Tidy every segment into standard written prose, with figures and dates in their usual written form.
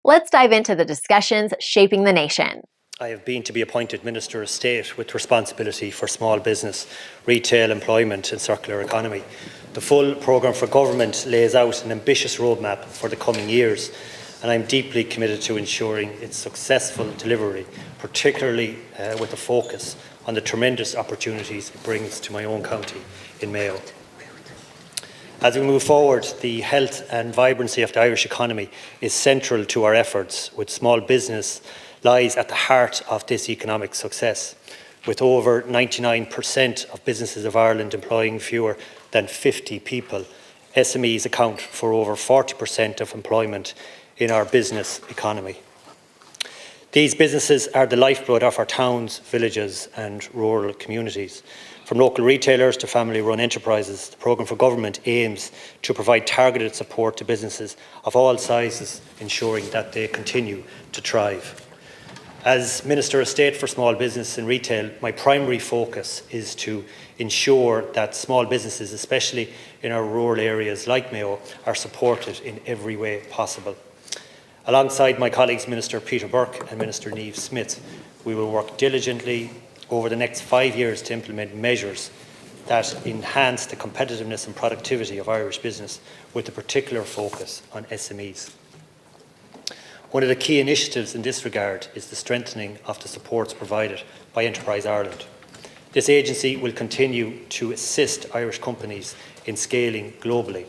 Let's dive into the discussions shaping the nation. I have been to be appointed Minister of State with responsibility for small business, retail, employment and circular economy. The full programme for government lays out an ambitious roadmap for the coming years, and I am deeply committed to ensuring its successful delivery, particularly with a focus on the tremendous opportunities it brings to my own county in Mayo. As we move forward, the health and vibrancy of the Irish economy is central to our efforts, with small business lies at the heart of this economic success. With over 99% of businesses of Ireland employing fewer than 50 people, SMEs account for over 40% of employment in our business economy. These businesses are the lifeblood of our towns, villages and rural communities. From local retailers to family-run enterprises, the programme for government aims to provide targeted support to businesses of all sizes, ensuring that they continue to thrive. As Minister of State for Small Business and Retail, my primary focus is to ensure that small businesses, especially in our rural areas like Mayo, are supported in every way possible. Alongside my colleagues Minister Peter Burke and Minister Niamh Smith, we will work diligently over the next 5 years to implement measures that enhance the competitiveness and productivity of Irish business, with a particular focus on SMEs. One of the key initiatives in this regard is the strengthening of the supports provided by Enterprise Ireland. This agency will continue to assist Irish companies in scaling globally.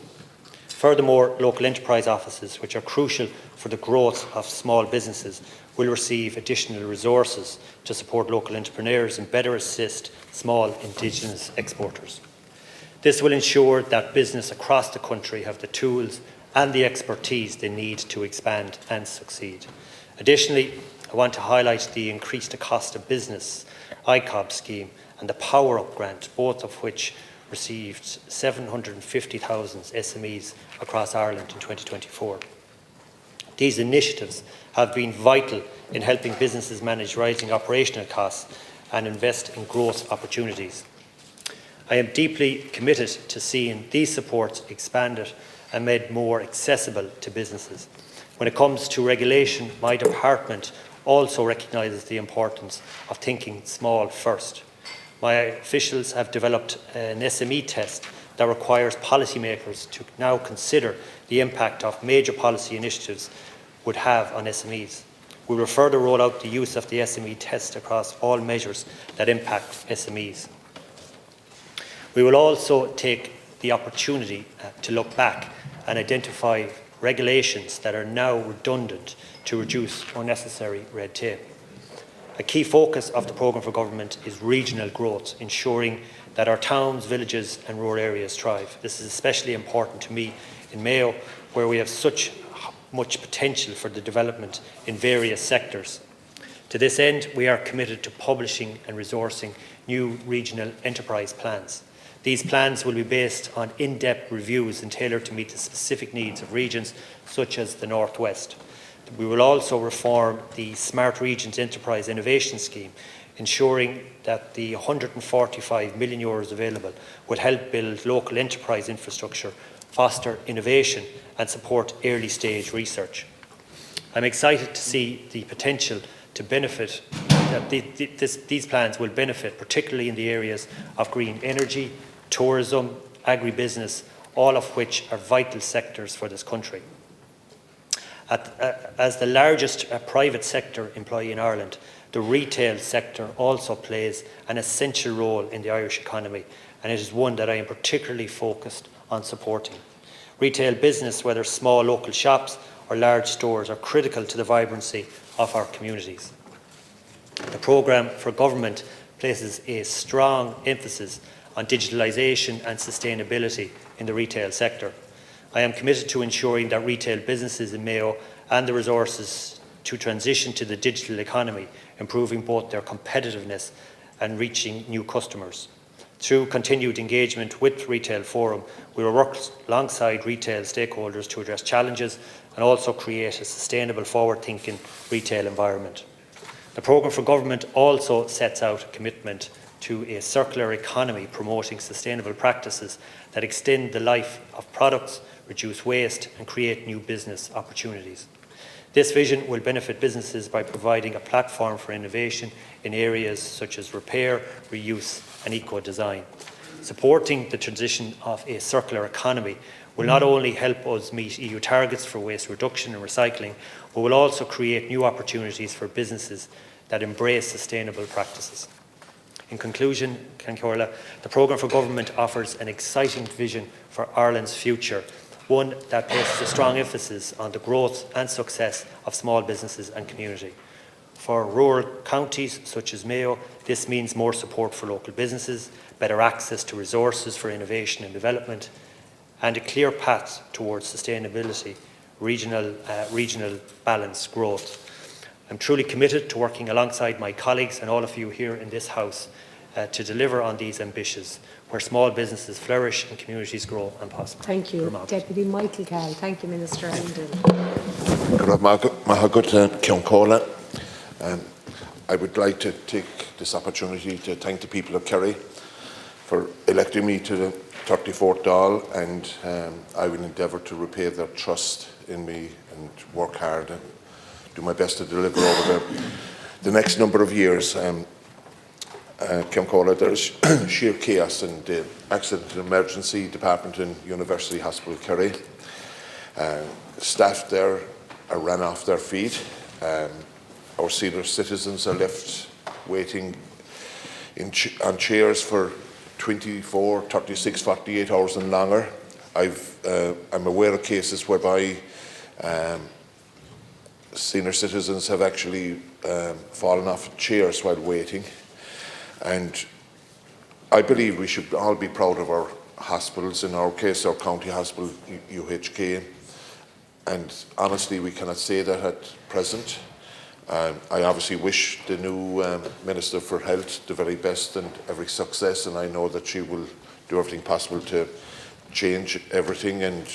Furthermore, local enterprise offices, which are crucial for the growth of small businesses, will receive additional resources to support local entrepreneurs and better assist small Indigenous exporters. This will ensure that business across the country have the tools and the expertise they need to expand and succeed. Additionally, I want to highlight the Increased Cost of Business ICOB scheme and the Power Up grant, both of which received 750,000 SMEs across Ireland in 2024. These initiatives have been vital in helping businesses manage rising operational costs and invest in growth opportunities. I am deeply committed to seeing these supports expanded and made more accessible to businesses. When it comes to regulation, my department also recognises the importance of thinking small first. My officials have developed an SME test that requires policymakers to now consider the impact of major policy initiatives would have on SMEs. We will further roll out the use of the SME test across all measures that impact SMEs. We will also take the opportunity to look back and identify regulations that are now redundant to reduce unnecessary red tape. A key focus of the programme for government is regional growth, ensuring that our towns, villages and rural areas thrive. This is especially important to me in Mayo, where we have such much potential for the development in various sectors. To this end, we are committed to publishing and resourcing new regional enterprise plans. These plans will be based on in-depth reviews and tailored to meet the specific needs of regions such as the North West. We will also reform the Smart Regions Enterprise Innovation Scheme, ensuring that the €145 million available will help build local enterprise infrastructure, foster innovation and support early stage research. I'm excited to see the potential to benefit, that these plans will benefit particularly in the areas of green energy, tourism, agribusiness, all of which are vital sectors for this country. As the largest private sector employee in Ireland, the retail sector also plays an essential role in the Irish economy, and it is one that I am particularly focused on supporting. Retail business, whether small local shops or large stores, are critical to the vibrancy of our communities. The programme for government places a strong emphasis on digitalisation and sustainability in the retail sector. I am committed to ensuring that retail businesses in Mayo and the resources to transition to the digital economy, improving both their competitiveness and reaching new customers. Through continued engagement with Retail Forum, we will work alongside retail stakeholders to address challenges and also create a sustainable, forward-thinking retail environment. The programme for government also sets out a commitment to a circular economy, promoting sustainable practices that extend the life of products, reduce waste and create new business opportunities. This vision will benefit businesses by providing a platform for innovation in areas such as repair, reuse and eco-design. Supporting the transition of a circular economy will not only help us meet EU targets for waste reduction and recycling, but will also create new opportunities for businesses that embrace sustainable practices. In conclusion, Ceann, the programme for government offers an exciting vision for Ireland's future, one that places a strong emphasis on the growth and success of small businesses and community. For rural counties such as Mayo, this means more support for local businesses, better access to resources for innovation and development, and a clear path towards sustainability, regional balanced growth. I'm truly committed to working alongside my colleagues and all of you here in this House to deliver on these ambitions, where small businesses flourish and communities grow and prosper. Thank you. Deputy Michael Kell. Thank you, Minister Hendon. I would like to take this opportunity to thank the people of Kerry for electing me to the 34th Dáil, and I will endeavour to repay their trust in me and work hard and do my best to deliver over the next number of years. Ceann, there's sheer chaos in the Accident and Emergency Department in University Hospital Kerry. Staff there are run off their feet. Our senior citizens are left waiting on chairs for 24, 36, 48 hours and longer. I'm aware of cases whereby senior citizens have actually fallen off chairs while waiting. And I believe we should all be proud of our hospitals, in our case our county hospital, UHK, and honestly we cannot say that at present. I obviously wish the new Minister for Health the very best and every success, and I know that she will do everything possible to change everything, and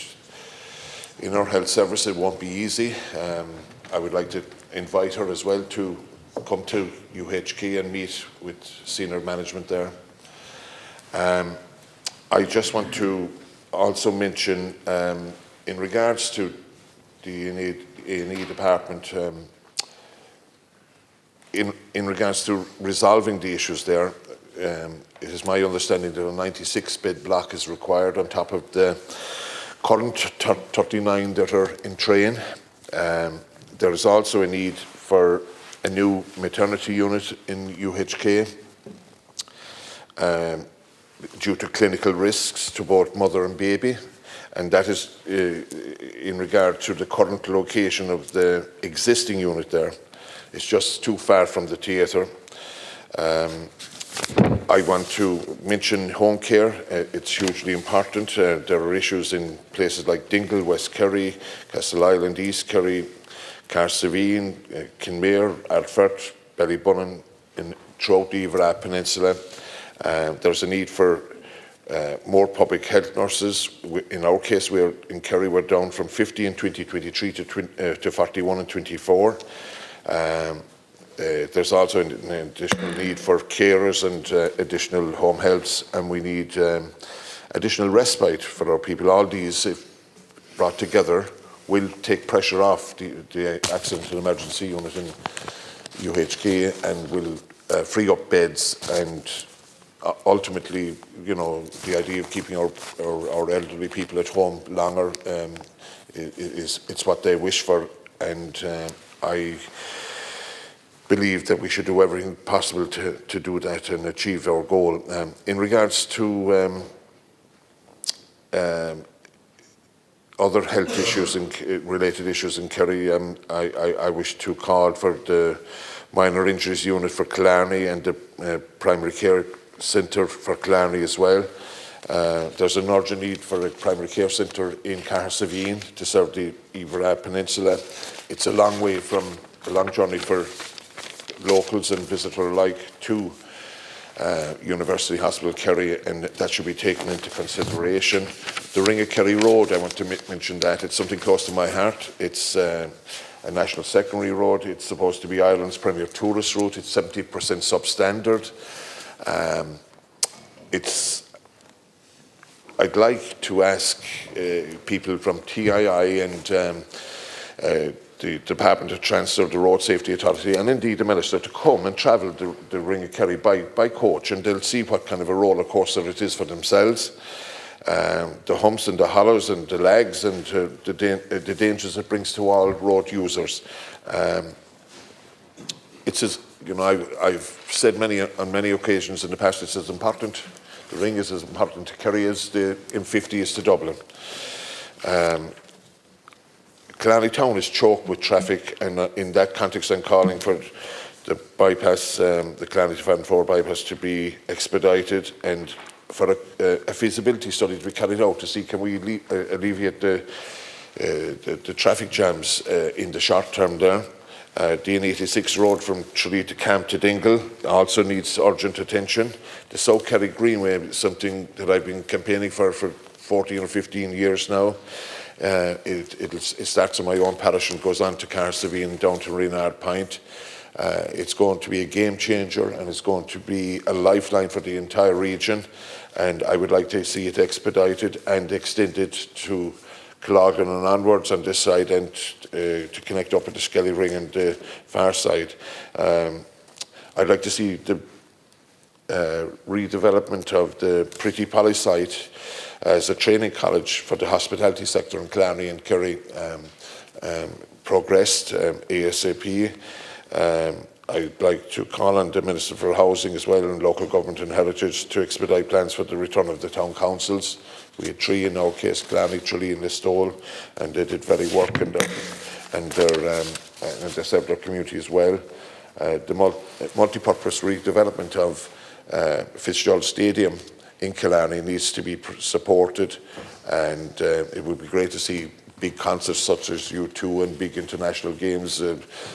in our health service it won't be easy. I would like to invite her as well to come to UHK and meet with senior management there. I just want to also mention in regards to the A&E department, in regards to resolving the issues there, it is my understanding that a 96-bed block is required on top of the current 39 that are in train. There is also a need for a new maternity unit in UHK due to clinical risks to both mother and baby, and that is in regard to the current location of the existing unit there. It's just too far from the theatre. I want to mention home care. It's hugely important. There are issues in places like Dingle, West Kerry, Castleisland, East Kerry, Carsaveen, Kinmare, Ardfert, Ballybunnan, throughout the Oireachtas Peninsula. There's a need for more public health nurses. In our case, in Kerry, we're down from 50 in 2023 to 41 in 24. There's also an additional need for carers and additional home healths, and we need additional respite for our people. All these, if brought together, will take pressure off the Accident and Emergency Unit in UHK and will free up beds, and ultimately, you know, the idea of keeping our elderly people at home longer it's what they wish for, and I believe that we should do everything possible to do that and achieve our goal. In regards to other health issues and related issues in Kerry, I wish to call for the minor injuries unit for Killarney and the primary care centre for Killarney as well. There's an urgent need for a primary care centre in Carsaveen to serve the Oireachtas Peninsula. It's a long journey for locals and visitors alike to University Hospital Kerry, and that should be taken into consideration. The Ring of Kerry Road, I want to mention that. It's something close to my heart. It's a national secondary road. It's supposed to be Ireland's premier tourist route. It's 70% substandard. I'd like to ask people from TII and the Department of Transport, the Road Safety Authority, and indeed the Minister to come and travel the Ring of Kerry by coach, and they'll see what kind of a roller coaster it is for themselves. The humps and the hollows and the lags and the dangers it brings to all road users. It's as, you know, I've said on many occasions in the past, it's as important. The Ring is as important to Kerry as the M50 is to Dublin. Killarney town is choked with traffic, and in that context I'm calling for the bypass, the Killarney to Farnford bypass, to be expedited, and for a feasibility study to be carried out to see can we alleviate the traffic jams in the short term there. The N86 road from Tralee to Camp to Dingle also needs urgent attention. The South Kerry Greenway is something that I've been campaigning for 14 or 15 years now. It starts in my own parish and goes on to Carsavine and down to Renard Point. It's going to be a game changer, and it's going to be a lifeline for the entire region, and I would like to see it expedited and extended to Clogan and onwards on this side, and to connect up with the Skelly Ring and the far side. I'd like to see the redevelopment of the Pretty Polly site as a training college for the hospitality sector in Killarney and Kerry progressed ASAP. I'd like to call on the Minister for Housing as well, and Local Government and Heritage, to expedite plans for the return of the town councils. We had 3 in our case, Killarney, Tralee and Listowel, and they did very work and they served their community as well. The multi-purpose redevelopment of Fitzgerald Stadium in Killarney needs to be supported, and it would be great to see big concerts such as U2 and big international games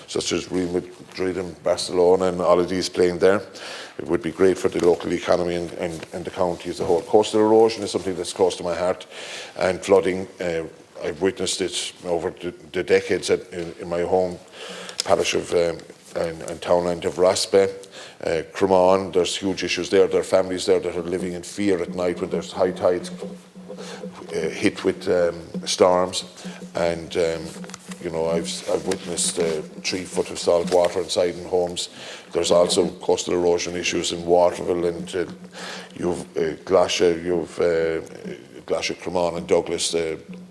such as Real Madrid and Barcelona and all of these playing there. It would be great for the local economy and the county as a whole. Coastal erosion is something that's close to my heart, and flooding, I've witnessed it over the decades in my home parish of and townland of Raspe. Cremon, there's huge issues there. There are families there that are living in fear at night when there's high tides hit with storms, and you know, I've witnessed 3 foot of salt water inside in homes. There's also coastal erosion issues in Waterville, and you've Glasha, you've Glasha, Cremon and Douglas.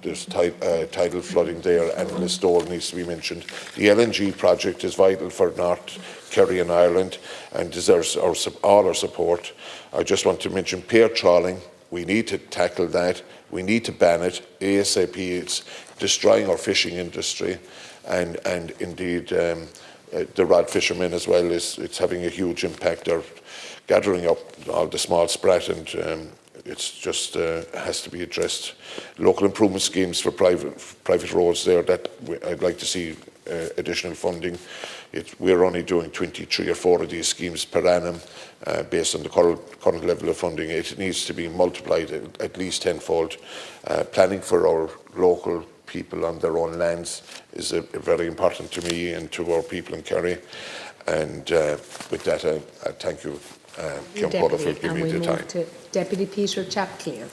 There's tidal flooding there, and Listowel needs to be mentioned. The LNG project is vital for North Kerry and Ireland and deserves all our support. I just want to mention pair trawling. We need to tackle that. We need to ban it ASAP. It's destroying our fishing industry, and indeed the rod fishermen as well. It's having a huge impact. They're gathering up all the small sprat, and it's just has to be addressed. Local improvement schemes for private roads there, that I'd like to see additional funding. We're only doing 23 or 4 of these schemes per annum based on the current level of funding. It needs to be multiplied at least tenfold. Planning for our local people on their own lands is very important to me and to our people in Kerry. And with that, I thank you, Count Corla, for giving me the time. To Deputy Peter Chapclear.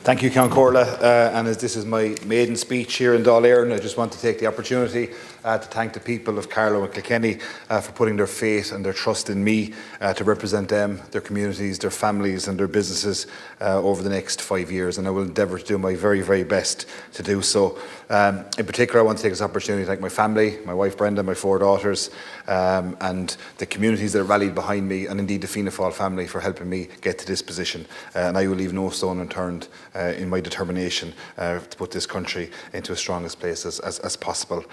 Thank you, Count Corla, and as this is my maiden speech here in Dáil Éireann, I just want to take the opportunity to thank the people of Carlow and Kilkenny for putting their faith and their trust in me to represent them, their communities, their families and their businesses over the next 5 years, and I will endeavour to do my very, very best to do so. In particular, I want to take this opportunity to thank my family, my wife Brenda, my 4 daughters, and the communities that rallied behind me, and indeed the Fianna Fáil family for helping me get to this position. And I will leave no stone unturned in my determination to put this country into as strong a place as possible.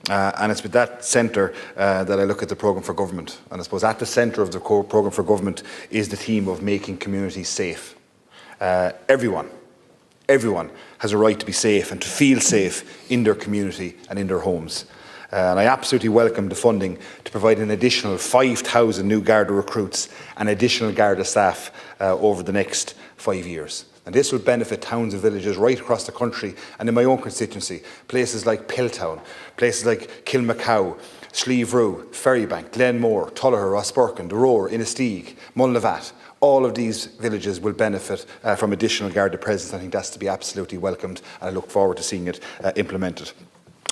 And it's with that centre that I look at the programme for government. And I suppose at the centre of the programme for government is the theme of making communities safe. Everyone has a right to be safe and to feel safe in their community and in their homes. And I absolutely welcome the funding to provide an additional 5,000 new Garda recruits and additional Garda staff over the next 5 years. And this will benefit towns and villages right across the country and in my own constituency, places like Piltown, places like Kilmacow, Slieve-Rue, Ferrybank, Glenmore, Tullogher, Rosbercon, Durroor, Innisteag, Mullavat. All of these villages will benefit from additional Garda presence. I think that's to be absolutely welcomed, and I look forward to seeing it implemented.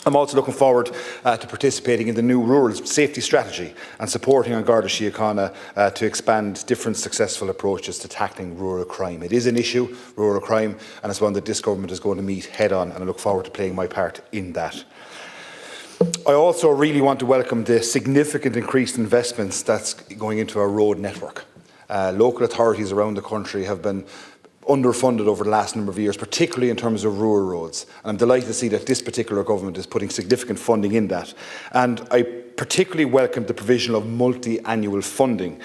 I'm also looking forward to participating in the new rural safety strategy and supporting An Garda Síochána to expand different successful approaches to tackling rural crime. It is an issue, rural crime, and it's one that this government is going to meet head on, and I look forward to playing my part in that. I also really want to welcome the significant increased investments that's going into our road network. Local authorities around the country have been underfunded over the last number of years, particularly in terms of rural roads. And I'm delighted to see that this particular government is putting significant funding in that. And I particularly welcome the provision of multi-annual funding,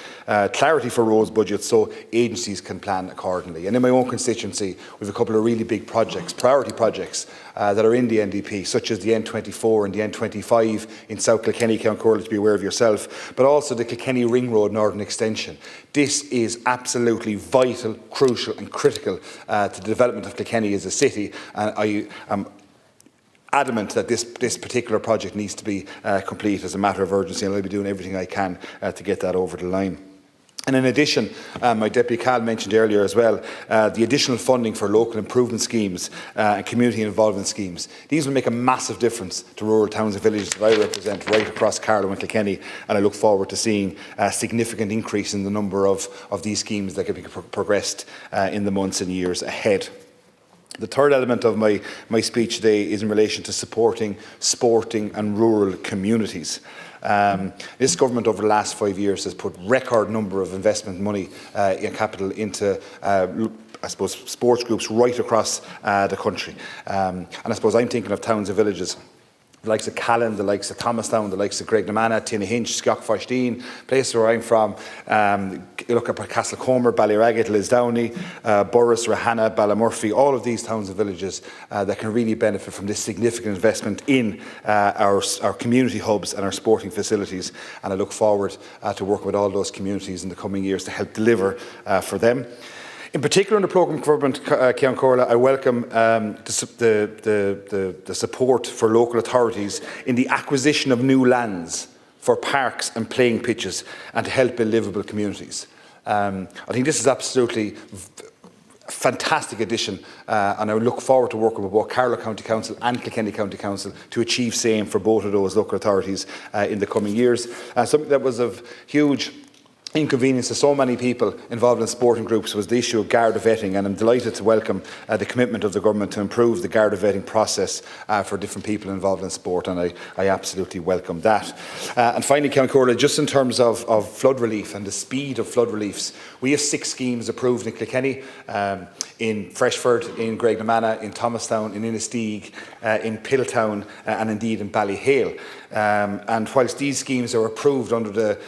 clarity for roads budgets so agencies can plan accordingly. And in my own constituency, we have a couple of really big projects, priority projects, that are in the NDP, such as the N24 and the N25 in South Kilkenny, County Corla, to be aware of yourself, but also the Kilkenny Ring Road Northern Extension. This is absolutely vital, crucial and critical to the development of Kilkenny as a city, and I am adamant that this particular project needs to be complete as a matter of urgency, and I'll be doing everything I can to get that over the line. And in addition, my Deputy Cal mentioned earlier as well, the additional funding for local improvement schemes and community involvement schemes. These will make a massive difference to rural towns and villages that I represent right across Carlow and Kilkenny, and I look forward to seeing a significant increase in the number of these schemes that can be progressed in the months and years ahead. The third element of my speech today is in relation to supporting sporting and rural communities. This government over the last 5 years has put record number of investment money in capital into I suppose sports groups right across the country. And I suppose I'm thinking of towns and villages, the likes of Callan, the likes of Thomastown, the likes of Graignamanagh, Tinnahinch, Scock-Foshdeen, places where I'm from. You look at Castlecomer, Ballyragget, Lisdowney, Burris, Rahana, Ballamurphy, all of these towns and villages that can really benefit from this significant investment in our community hubs and our sporting facilities. And I look forward to working with all those communities in the coming years to help deliver for them. In particular, in the programme government, Ceann Comhairle, I welcome the support for local authorities in the acquisition of new lands for parks and playing pitches and to help build livable communities. I think this is absolutely a fantastic addition, and I look forward to working with both Carlow County Council and Kilkenny County Council to achieve same for both of those local authorities in the coming years. Something that was of huge inconvenience to so many people involved in sporting groups was the issue of Garda vetting, and I'm delighted to welcome the commitment of the government to improve the Garda vetting process for different people involved in sport, and I absolutely welcome that. And finally, Ceann Comhairle, just in terms of flood relief and the speed of flood reliefs, we have 6 schemes approved in Kilkenny, in Freshford, in Graignamanagh, in Thomastown, in Innisteag, in Piltown, and indeed in Ballyhale. And whilst these schemes are approved under the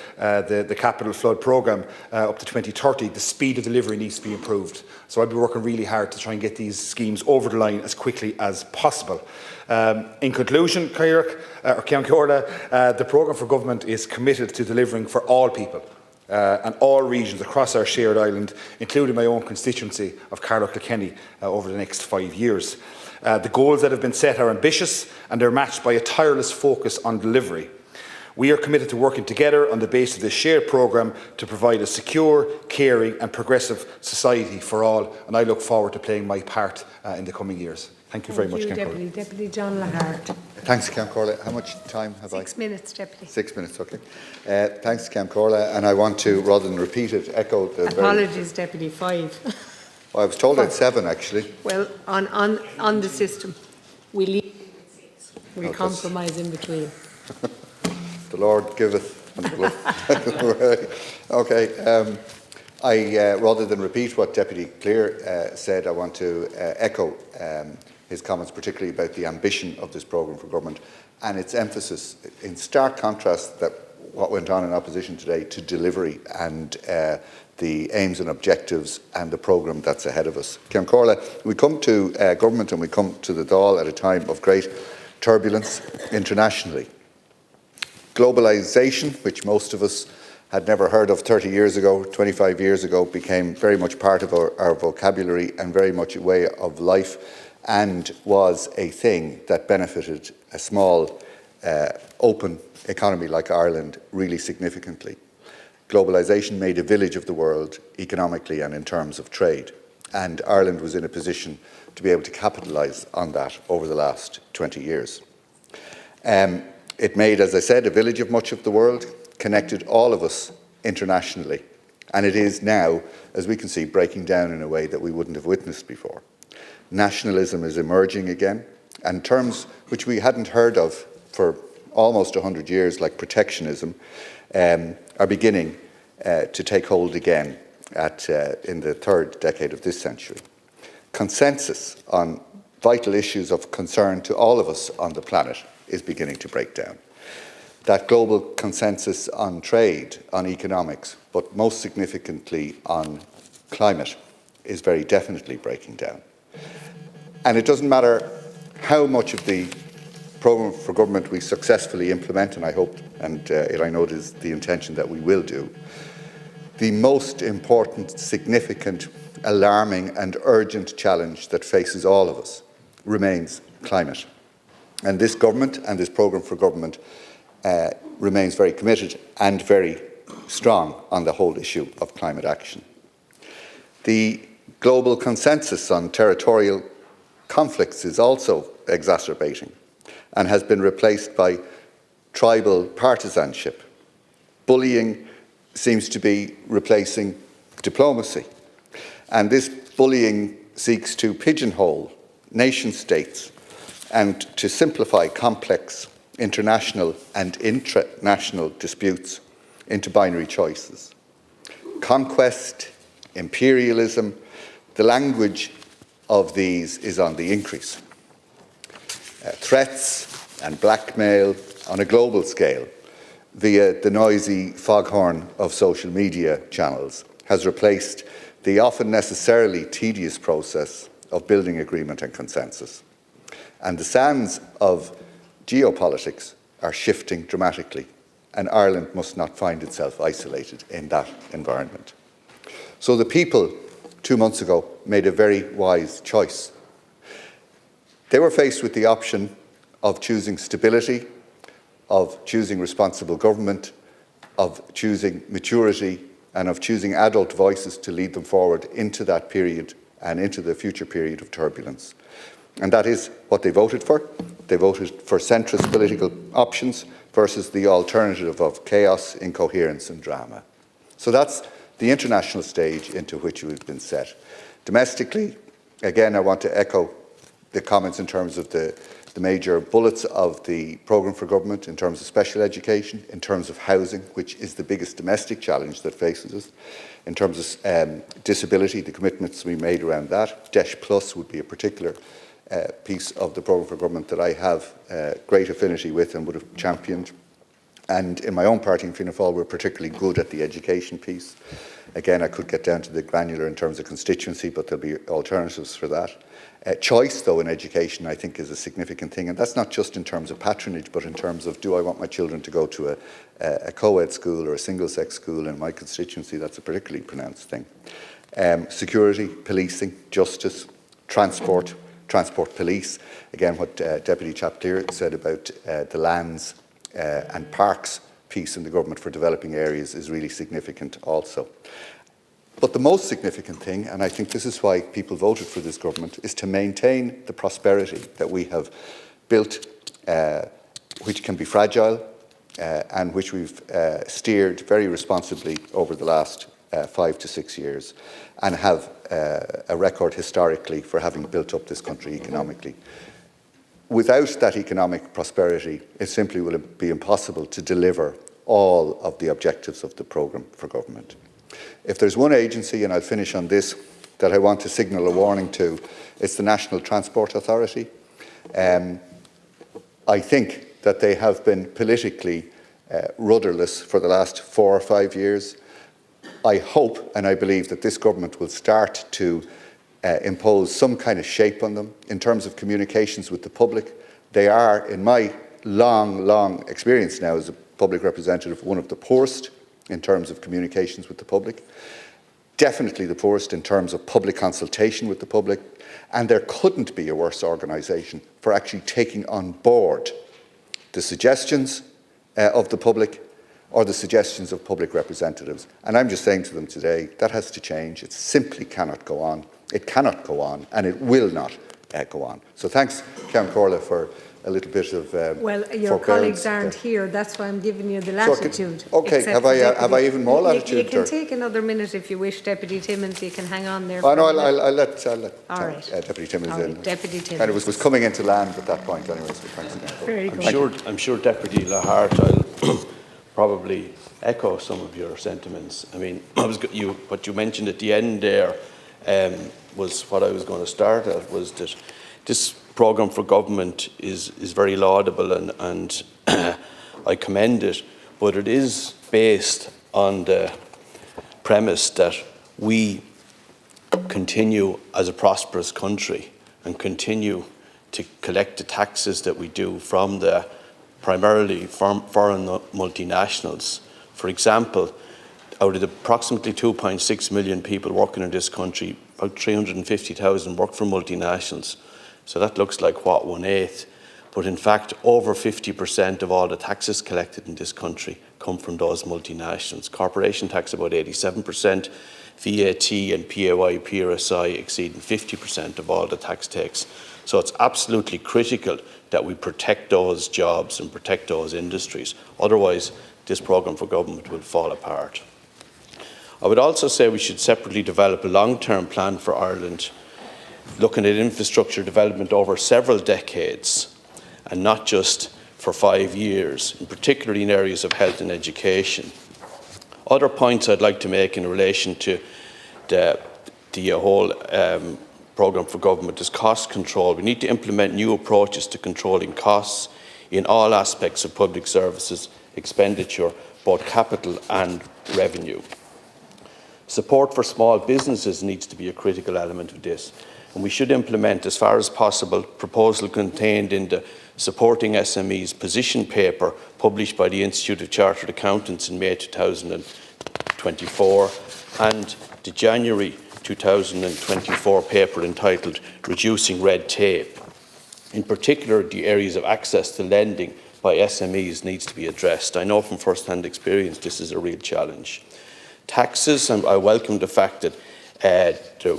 Capital Flood Programme up to 2030, the speed of delivery needs to be improved. So I'll be working really hard to try and get these schemes over the line as quickly as possible. In conclusion, Ceann Comhairle, the programme for government is committed to delivering for all people and all regions across our shared island, including my own constituency of Carlow Kilkenny, over the next 5 years. The goals that have been set are ambitious and they're matched by a tireless focus on delivery. We are committed to working together on the basis of this shared programme to provide a secure, caring and progressive society for all, and I look forward to playing my part in the coming years. Thank you very much, Ceann Comhairle. Deputy John Lahart. Thanks, Ceann Comhairle. How much time have I? 6 minutes, Deputy. 6 minutes, okay. Thanks, Ceann Comhairle, and I want to, rather than repeat it, echo the Apologies, Deputy, 5. Well, I was told it's 7, actually. Well, on the system, we leave it 6. We Oh, compromise in between. The Lord giveth. Okay. Rather than repeat what Deputy Clear said, I want to echo his comments, particularly about the ambition of this programme for government and its emphasis, in stark contrast that what went on in opposition today, to delivery and the aims and objectives and the programme that's ahead of us. Ceann Comhairle, we come to government and we come to the Dáil at a time of great turbulence internationally. Globalisation, which most of us had never heard of 30 years ago, 25 years ago, became very much part of our vocabulary and very much a way of life, and was a thing that benefited a small, open economy like Ireland really significantly. Globalisation made a village of the world economically and in terms of trade, and Ireland was in a position to be able to capitalise on that over the last 20 years. It made, as I said, a village of much of the world, connected all of us internationally. And it is now, as we can see, breaking down in a way that we wouldn't have witnessed before. Nationalism is emerging again, and terms which we hadn't heard of for almost 100 years, like protectionism, are beginning to take hold again in the third decade of this century. Consensus on vital issues of concern to all of us on the planet is beginning to break down. That global consensus on trade, on economics, but most significantly on climate, is very definitely breaking down. And it doesn't matter how much of the programme for government we successfully implement, and I hope, and I know it is the intention that we will do, the most important, significant, alarming and urgent challenge that faces all of us remains climate. And this government and this programme for government remains very committed and very strong on the whole issue of climate action. The global consensus on territorial conflicts is also exacerbating and has been replaced by tribal partisanship. Bullying seems to be replacing diplomacy. And this bullying seeks to pigeonhole nation states and to simplify complex international and intranational disputes into binary choices. Conquest, imperialism, the language of these is on the increase. Threats and blackmail on a global scale via the noisy foghorn of social media channels has replaced the often necessarily tedious process of building agreement and consensus. And the sands of geopolitics are shifting dramatically, and Ireland must not find itself isolated in that environment. So the people 2 months ago made a very wise choice. They were faced with the option of choosing stability, of choosing responsible government, of choosing maturity, and of choosing adult voices to lead them forward into that period and into the future period of turbulence. And that is what they voted for. They voted for centrist political options versus the alternative of chaos, incoherence and drama. So that's the international stage into which we've been set. Domestically, again, I want to echo the comments in terms of the major bullets of the programme for government, in terms of special education, in terms of housing, which is the biggest domestic challenge that faces us, in terms of disability, the commitments we made around that. DESH Plus would be a particular piece of the programme for government that I have great affinity with and would have championed. And in my own party in Fianna Fáil, we're particularly good at the education piece. Again, I could get down to the granular in terms of constituency, but there'll be alternatives for that. Choice, though, in education, I think, is a significant thing. And that's not just in terms of patronage, but in terms of, do I want my children to go to a co-ed school or a single-sex school in my constituency? That's a particularly pronounced thing. Security, policing, justice, transport police. Again, what Deputy Chapter said about the lands and parks piece in the government for developing areas is really significant also. But the most significant thing, and I think this is why people voted for this government, is to maintain the prosperity that we have built, which can be fragile and which we've steered very responsibly over the last 5 to 6 years, and have a record historically for having built up this country economically. Without that economic prosperity, it simply will be impossible to deliver all of the objectives of the programme for government. If there's one agency, and I'll finish on this, that I want to signal a warning to, it's the National Transport Authority. I think that they have been politically rudderless for the last 4 or 5 years. I hope and I believe that this government will start to impose some kind of shape on them in terms of communications with the public. They are, in my long experience now as a public representative, one of the poorest in terms of communications with the public, definitely the poorest in terms of public consultation with the public, and there couldn't be a worse organisation for actually taking on board the suggestions of the public or the suggestions of public representatives. And I'm just saying to them today, that has to change. It simply cannot go on. It cannot go on, and it will not go on. So thanks, Ceann Comhairle, for a little bit of Well, your forbearance colleagues aren't there. here, that's why I'm giving you the So latitude. okay, except have for I Deputy- even more latitude? You can or- take another minute if you wish, Deputy Timmins, you can hang on there. Oh, for no, a minute. I'll let All right. Deputy Timmins All right, in. Deputy Kind of Timmins. was coming into land at that point anyway, so thanks again. Very good. I'm sure Deputy Lahart, I'll probably echo some of your sentiments. I mean, what you mentioned at the end there was what I was going to start at, was that this programme for government is very laudable, and I commend it, but it is based on the premise that we continue as a prosperous country and continue to collect the taxes that we do from the primarily from foreign multinationals. For example, out of the approximately 2.6 million people working in this country, about 350,000 work for multinationals. So that looks like, what, 1/8. But in fact, over 50% of all the taxes collected in this country come from those multinationals. Corporation tax about 87%, VAT and PAY, PRSI exceeding 50% of all the tax takes. So it's absolutely critical that we protect those jobs and protect those industries. Otherwise, this programme for government will fall apart. I would also say we should separately develop a long-term plan for Ireland, looking at infrastructure development over several decades and not just for 5 years, in particularly in areas of health and education. Other points I'd like to make in relation to the whole programme for government is cost control. We need to implement new approaches to controlling costs in all aspects of public services expenditure, both capital and revenue. Support for small businesses needs to be a critical element of this, and we should implement, as far as possible, proposal contained in the Supporting SMEs position paper published by the Institute of Chartered Accountants in May 2024 and the January 2024 paper entitled Reducing Red Tape. In particular, the areas of access to lending by SMEs needs to be addressed. I know from first-hand experience this is a real challenge. Taxes, and I welcome the fact that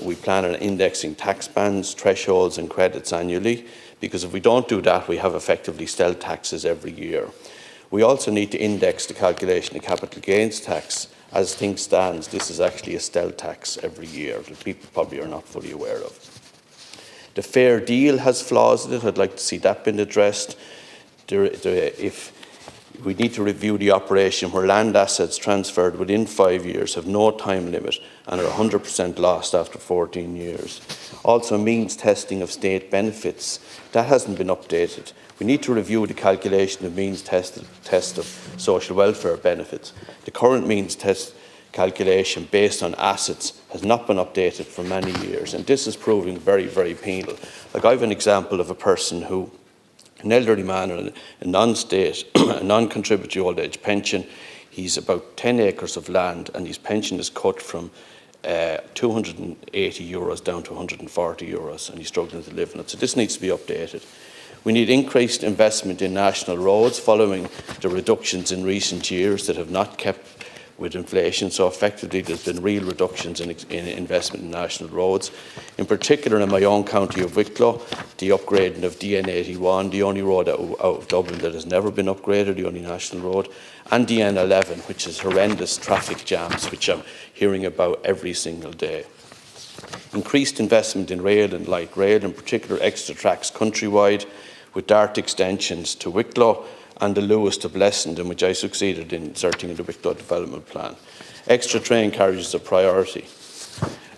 we plan on indexing tax bands, thresholds and credits annually, because if we don't do that, we have effectively stealth taxes every year. We also need to index the calculation of capital gains tax. As things stand, this is actually a stealth tax every year that people probably are not fully aware of. The Fair Deal has flaws in it. I'd like to see that been addressed. If we need to review the operation where land assets transferred within 5 years have no time limit and are 100% lost after 14 years. Also, means testing of state benefits. That hasn't been updated. We need to review the calculation of means test of social welfare benefits. The current means test calculation based on assets has not been updated for many years, and this is proving very, very penal. Like, I have an example of a person who, an elderly man on a non-state, a non-contributory old age pension. He's about 10 acres of land, and his pension is cut from €280 down to €140, and he's struggling to live on it. So this needs to be updated. We need increased investment in national roads following the reductions in recent years that have not kept with inflation. So effectively there's been real reductions in investment in national roads. In particular in my own county of Wicklow, the upgrading of DN81, the only road out of Dublin that has never been upgraded, the only national road, and the N11, which is horrendous traffic jams, which I'm hearing about every single day. Increased investment in rail and light rail, in particular extra tracks countrywide, with DART extensions to Wicklow and the Lewis to Blessenden, which I succeeded in inserting in the Wicklow Development Plan. Extra train carriage is a priority.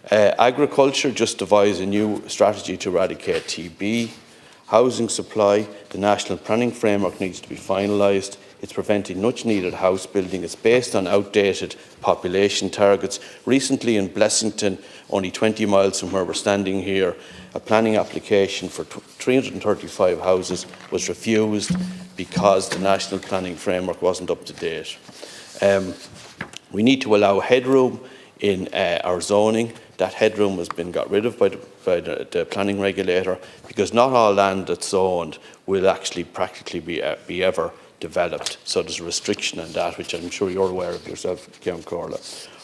Agriculture just devised a new strategy to eradicate TB. Housing supply, the National Planning Framework needs to be finalised. It's preventing much needed house building. It's based on outdated population targets. Recently in Blessington, only 20 miles from where we're standing here, a planning application for 335 houses was refused because the National Planning Framework wasn't up to date. We need to allow headroom in our zoning. That headroom has been got rid of by the planning regulator, because not all land that's zoned will actually practically be ever developed. So there's a restriction on that, which I'm sure you're aware of yourself, Count Corla.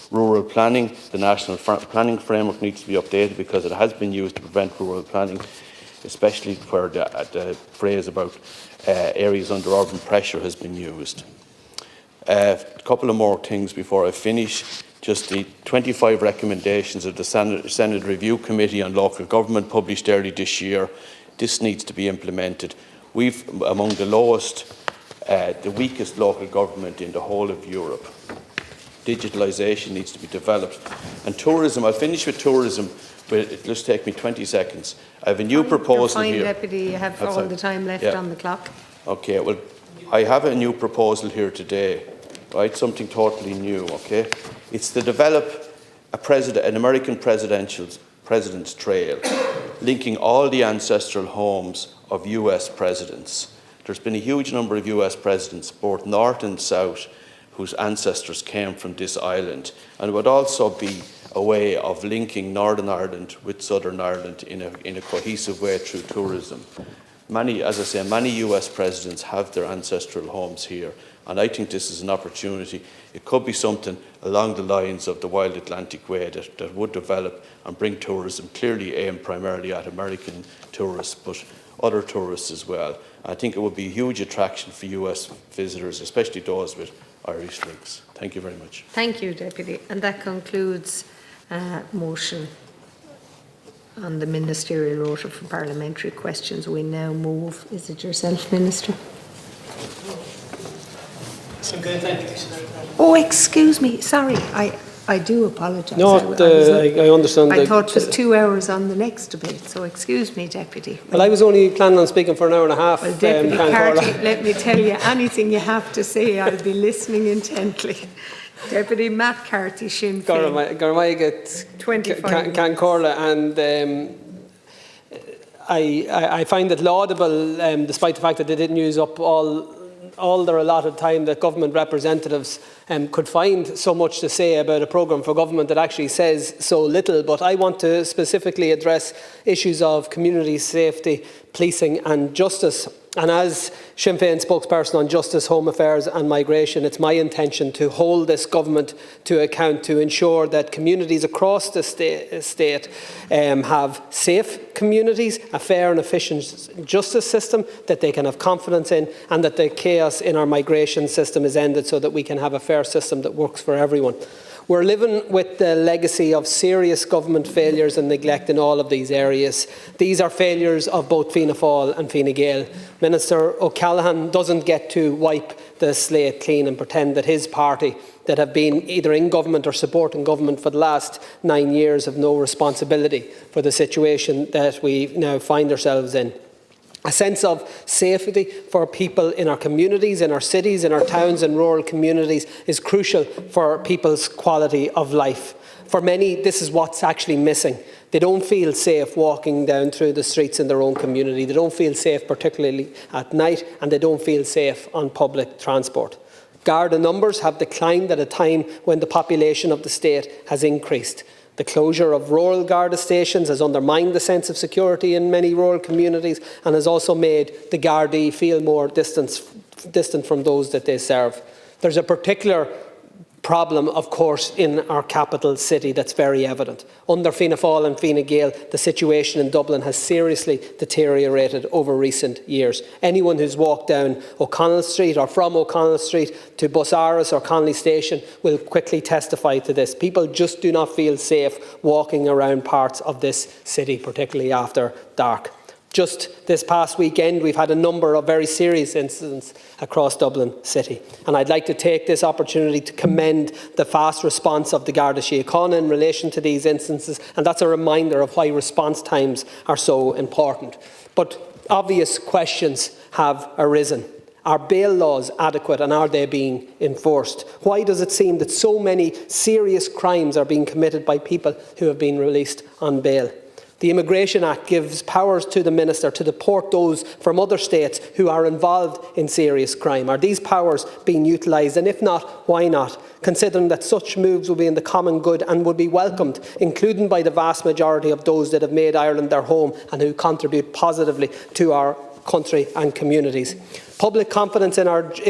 Rural planning, the National Planning Framework needs to be updated because it has been used to prevent rural planning. especially where the phrase about areas under urban pressure has been used. A couple of more things before I finish. Just the 25 recommendations of the Senate Review Committee on Local Government published early this year. This needs to be implemented. We've among the lowest, the weakest local government in the whole of Europe. Digitalisation needs to be developed. And tourism, I'll finish with tourism, but it'll just take me 20 seconds. I have a new proposal here. here. Deputy, you have all the time left on the clock. Okay, well, I have a new proposal here today, right? Something totally new, okay? It's to develop an American president's trail, linking all the ancestral homes of US presidents. There's been a huge number of US presidents, both north and south, whose ancestors came from this island. And it would also be a way of linking Northern Ireland with Southern Ireland in a cohesive way through tourism. Many, as I say, many US presidents have their ancestral homes here, and I think this is an opportunity. It could be something along the lines of the Wild Atlantic Way that would develop and bring tourism, clearly aimed primarily at American tourists, but other tourists as well. I think it would be a huge attraction for US visitors, especially those with Irish links. Thank you very much. Thank you, Deputy. And that concludes motion on the ministerial rota for parliamentary questions. We now move. Is it yourself, Minister? Oh, excuse me. Sorry, I do apologise. No, I understand. I thought it was 2 hours on the next debate, so excuse me, Deputy. Well, I was only planning on speaking for an hour and a half. Well, Deputy Carty, let me tell you, anything you have to say, I'll be listening intently. Deputy Matt Carty, Sinn Féin. Garmaiget 25 Can Corla, and I find it laudable, despite the fact that they didn't use up all their allotted time, that government representatives could find so much to say about a programme for government that actually says so little. But I want to specifically address issues of community safety, policing and justice. And as Sinn Féin spokesperson on justice, home affairs and migration, it's my intention to hold this government to account to ensure that communities across the state have safe communities, a fair and efficient justice system that they can have confidence in, and that the chaos in our migration system is ended so that we can have a fair system that works for everyone. We're living with the legacy of serious government failures and neglect in all of these areas. These are failures of both Fianna Fáil and Fine Gael. Minister O'Callaghan doesn't get to wipe the slate clean and pretend that his party, that have been either in government or supporting government for the last 9 years, have no responsibility for the situation that we now find ourselves in. A sense of safety for people in our communities, in our cities, in our towns and rural communities is crucial for people's quality of life. For many, this is what's actually missing. They don't feel safe walking down through the streets in their own community. They don't feel safe, particularly at night, and they don't feel safe on public transport. Garda numbers have declined at a time when the population of the state has increased. The closure of rural Garda stations has undermined the sense of security in many rural communities and has also made the Gardaí feel more distant from those that they serve. There's a particular problem, of course, in our capital city that's very evident. Under Fianna Fáil and Fine Gael, the situation in Dublin has seriously deteriorated over recent years. Anyone who's walked down O'Connell Street or from O'Connell Street to Busaras or Connolly Station will quickly testify to this. People just do not feel safe walking around parts of this city, particularly after dark. Just this past weekend, we've had a number of very serious incidents across Dublin City. And I'd like to take this opportunity to commend the fast response of the Garda Síochána in relation to these instances. And that's a reminder of why response times are so important. But obvious questions have arisen. Are bail laws adequate and are they being enforced? Why does it seem that so many serious crimes are being committed by people who have been released on bail? The Immigration Act gives powers to the Minister to deport those from other states who are involved in serious crime. Are these powers being utilised? And if not, why not? Considering that such moves will be in the common good and would be welcomed, including by the vast majority of those that have made Ireland their home and who contribute positively to our country and communities. Public confidence in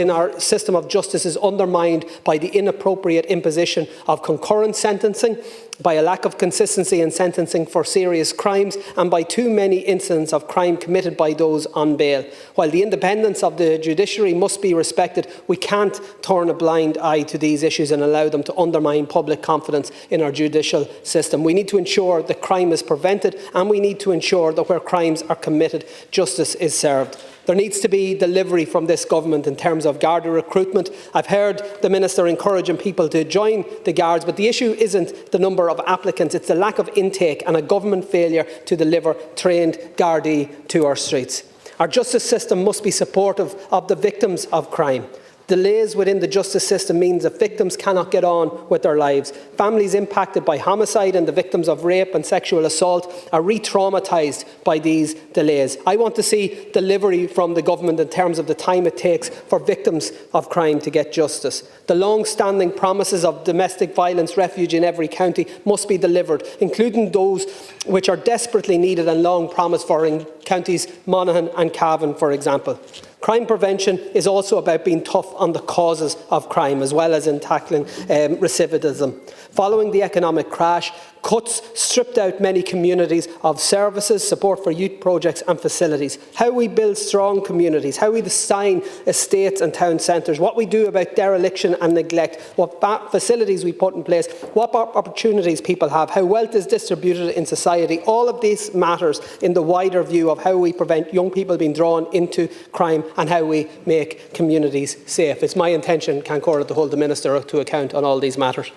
our system of justice is undermined by the inappropriate imposition of concurrent sentencing by a lack of consistency in sentencing for serious crimes, and by too many incidents of crime committed by those on bail. While the independence of the judiciary must be respected, we can't turn a blind eye to these issues and allow them to undermine public confidence in our judicial system. We need to ensure that crime is prevented, and we need to ensure that where crimes are committed, justice is served. There needs to be delivery from this government in terms of Garda recruitment. I've heard the Minister encouraging people to join the Guards, but the issue isn't the number of applicants, it's the lack of intake and a government failure to deliver trained Gardaí to our streets. Our justice system must be supportive of the victims of crime. Delays within the justice system means that victims cannot get on with their lives. Families impacted by homicide and the victims of rape and sexual assault are re-traumatised by these delays. I want to see delivery from the government in terms of the time it takes for victims of crime to get justice. The long-standing promises of domestic violence refuge in every county must be delivered, including those which are desperately needed and long promised for in counties Monaghan and Cavan, for example. Crime prevention is also about being tough on the causes of crime, as well as in tackling recidivism. Following the economic crash, cuts stripped out many communities of services, support for youth projects and facilities. How we build strong communities, how we design estates and town centres, what we do about dereliction and neglect, what facilities we put in place, what opportunities people have, how wealth is distributed in society. All of this matters in the wider view of how we prevent young people being drawn into crime and how we make communities safe. It's my intention, Cancora, to hold the Minister to account on all these matters.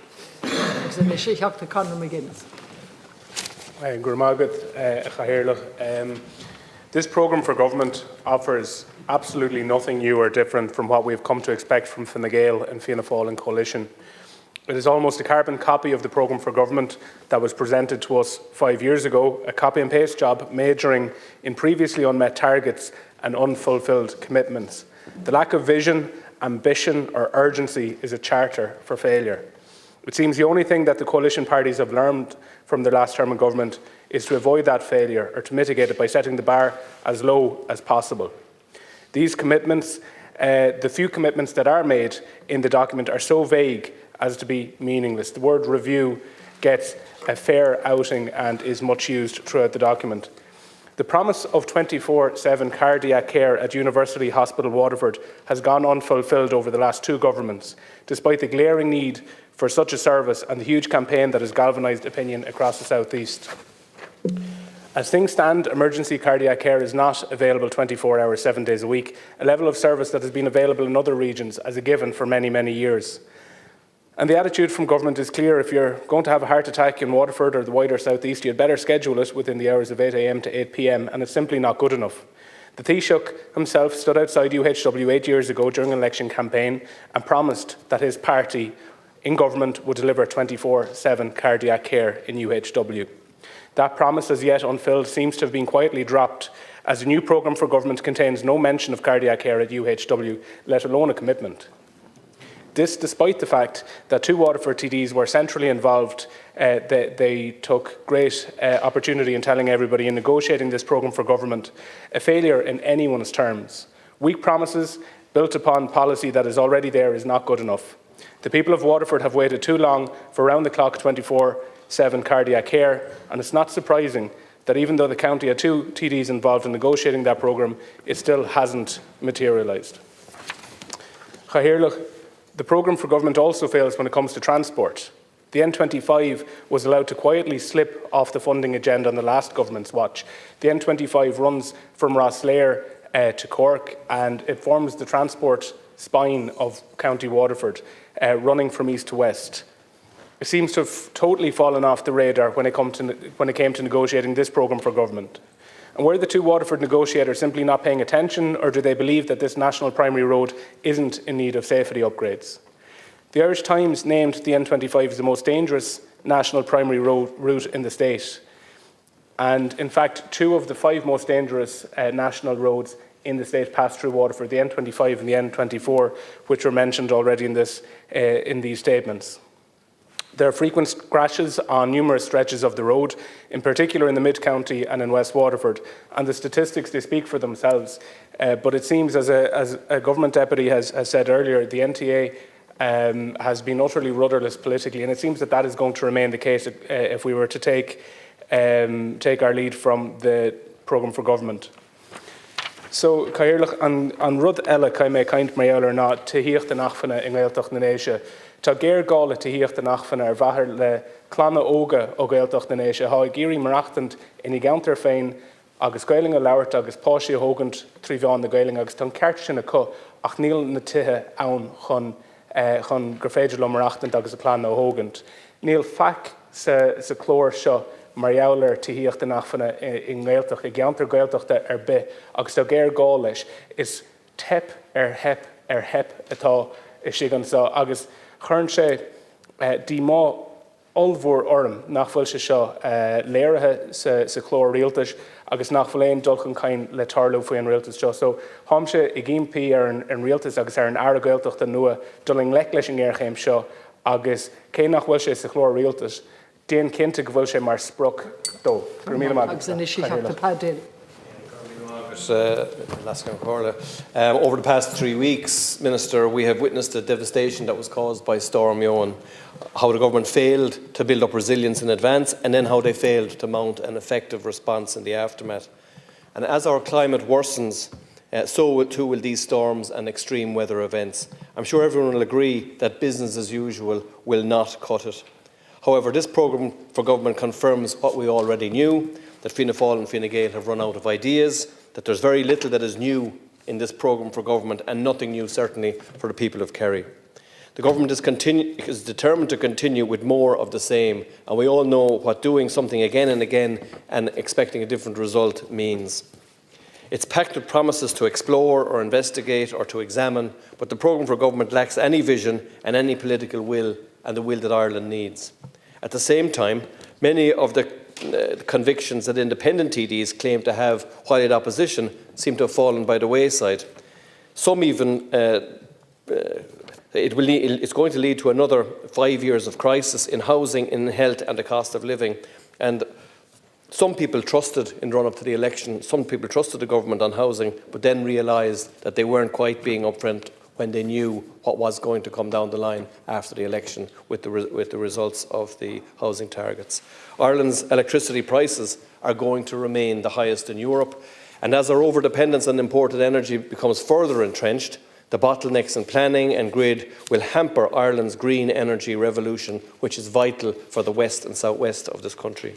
This programme for government offers absolutely nothing new or different from what we've come to expect from Fine Gael and Fianna Fáil in coalition. It is almost a carbon copy of the programme for government that was presented to us 5 years ago, a copy and paste job majoring in previously unmet targets and unfulfilled commitments. The lack of vision, ambition or urgency is a charter for failure. It seems the only thing that the coalition parties have learned from their last term of government is to avoid that failure or to mitigate it by setting the bar as low as possible. These commitments, the few commitments that are made in the document, are so vague as to be meaningless. The word review gets a fair outing and is much used throughout the document. The promise of 24/7 cardiac care at University Hospital Waterford has gone unfulfilled over the last two governments, despite the glaring need for such a service and the huge campaign that has galvanised opinion across the South East. As things stand, emergency cardiac care is not available 24 hours, 7 days a week, a level of service that has been available in other regions as a given for many, many years. And the attitude from government is clear: if you're going to have a heart attack in Waterford or the wider South East, you'd better schedule it within the hours of 8 a.m. to 8 p.m, and it's simply not good enough. The Taoiseach himself stood outside UHW 8 years ago during an election campaign and promised that his party in government would deliver 24/7 cardiac care in UHW. That promise, as yet unfilled, seems to have been quietly dropped, as the new programme for government contains no mention of cardiac care at UHW, let alone a commitment. This despite the fact that two Waterford TDs were centrally involved. They took great opportunity in telling everybody in negotiating this programme for government, a failure in anyone's terms. Weak promises built upon policy that is already there is not good enough. The people of Waterford have waited too long for round-the-clock 24/7 cardiac care, and it's not surprising that even though the county had two TDs involved in negotiating that programme, it still hasn't materialised. The programme for government also fails when it comes to transport. The N25 was allowed to quietly slip off the funding agenda on the last government's watch. The N25 runs from Rosslare to Cork, and it forms the transport spine of County Waterford, running from east to west. It seems to have totally fallen off the radar when it came to negotiating this programme for government. And were the two Waterford negotiators simply not paying attention, or do they believe that this national primary road isn't in need of safety upgrades? The Irish Times named the N25 as the most dangerous national primary route in the state. And in fact, two of the 5 most dangerous national roads in the state pass through Waterford, the N25 and the N24, which were mentioned already in these statements. There are frequent crashes on numerous stretches of the road, in particular in the Mid-County and in West Waterford, and the statistics, they speak for themselves. But it seems, as a government deputy has said earlier, the NTA has been utterly rudderless politically, and it seems that that is going to remain the case if we were to take our lead from the programme for government. So, cairlach an rud eile cai mé caint mé eile ná tíhíocht an achfanna in Gaeltacht na Néise. Tá géir gála tíhíocht an achfanna bhathair le clanna óga ó Gaeltacht na Néise. Há géirí marachtant in I geantar féin agus Gaelinge lauert agus páisi hógant trí bheán na Gaelinge agus tan ceart sin acu ach níl na tithe ann chun gur féidir le marachtant agus a clanna ógant. Níl faic sa chlór seo mar jouler tíhíocht an achfanna in Gaeltach, I geantar Gaeltachta be, agus tá géir gá leis is tep hep atá is sigan sa, agus churn sé dí má olmhór orm nach bhfuil se seo léirithe sa chlór rialtas, agus nach bhfuil éon dulchan cain le tarlú faoi an rialtas seo. So thom se I gimpi ar an rialtas agus ar an aire Gaeltachta nua dulling lec leis an ggéirchéim seo, agus cé nach bhfuil sé sa chlór rialtas. Déan cinnte go bhfuil sé mar spruc dó. Over the past 3 weeks, Minister, we have witnessed the devastation that was caused by Storm Eowyn, how the government failed to build up resilience in advance, and then how they failed to mount an effective response in the aftermath. And as our climate worsens, so too will these storms and extreme weather events. I'm sure everyone will agree that business as usual will not cut it. However, this programme for government confirms what we already knew, that Fianna Fáil and Fine Gael have run out of ideas, that there's very little that is new in this programme for government, and nothing new certainly for the people of Kerry. The government is determined to continue with more of the same, and we all know what doing something again and again and expecting a different result means. It's packed with promises to explore or investigate or to examine, but the programme for government lacks any vision and any political will, and the will that Ireland needs. At the same time, many of the convictions that independent TDs claim to have while in opposition seem to have fallen by the wayside. Some even, it's going to lead to another 5 years of crisis in housing, in health and the cost of living. And some people trusted in the run-up to the election, some people trusted the government on housing, but then realised that they weren't quite being upfront when they knew what was going to come down the line after the election with the results of the housing targets. Ireland's electricity prices are going to remain the highest in Europe, and as our over-dependence on imported energy becomes further entrenched, the bottlenecks in planning and grid will hamper Ireland's green energy revolution, which is vital for the west and southwest of this country.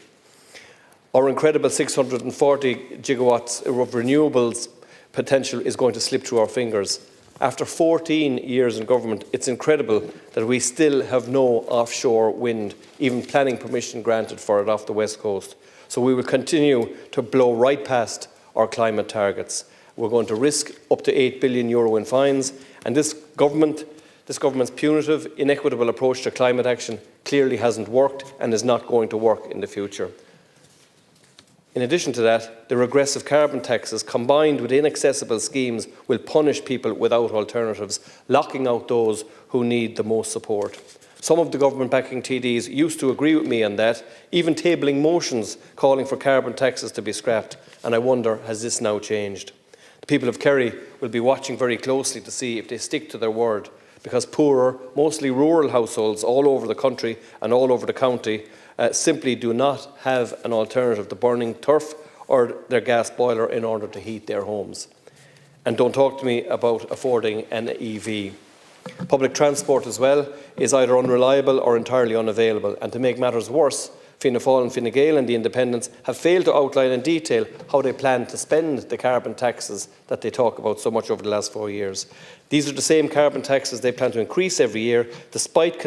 Our incredible 640 gigawatts of renewables potential is going to slip through our fingers. After 14 years in government, it's incredible that we still have no offshore wind, even planning permission granted for it off the west coast. So we will continue to blow right past our climate targets. We're going to risk up to €8 billion in fines, and this government's punitive, inequitable approach to climate action clearly hasn't worked and is not going to work in the future. In addition to that, the regressive carbon taxes combined with inaccessible schemes will punish people without alternatives, locking out those who need the most support. Some of the government-backing TDs used to agree with me on that, even tabling motions calling for carbon taxes to be scrapped, and I wonder, has this now changed? The people of Kerry will be watching very closely to see if they stick to their word, because poorer, mostly rural households all over the country and all over the county simply do not have an alternative to burning turf or their gas boiler in order to heat their homes. And don't talk to me about affording an EV. Public transport as well is either unreliable or entirely unavailable, and to make matters worse, Fianna Fáil and Fine Gael and the Independents have failed to outline in detail how they plan to spend the carbon taxes that they talk about so much over the last 4 years. These are the same carbon taxes they plan to increase every year, despite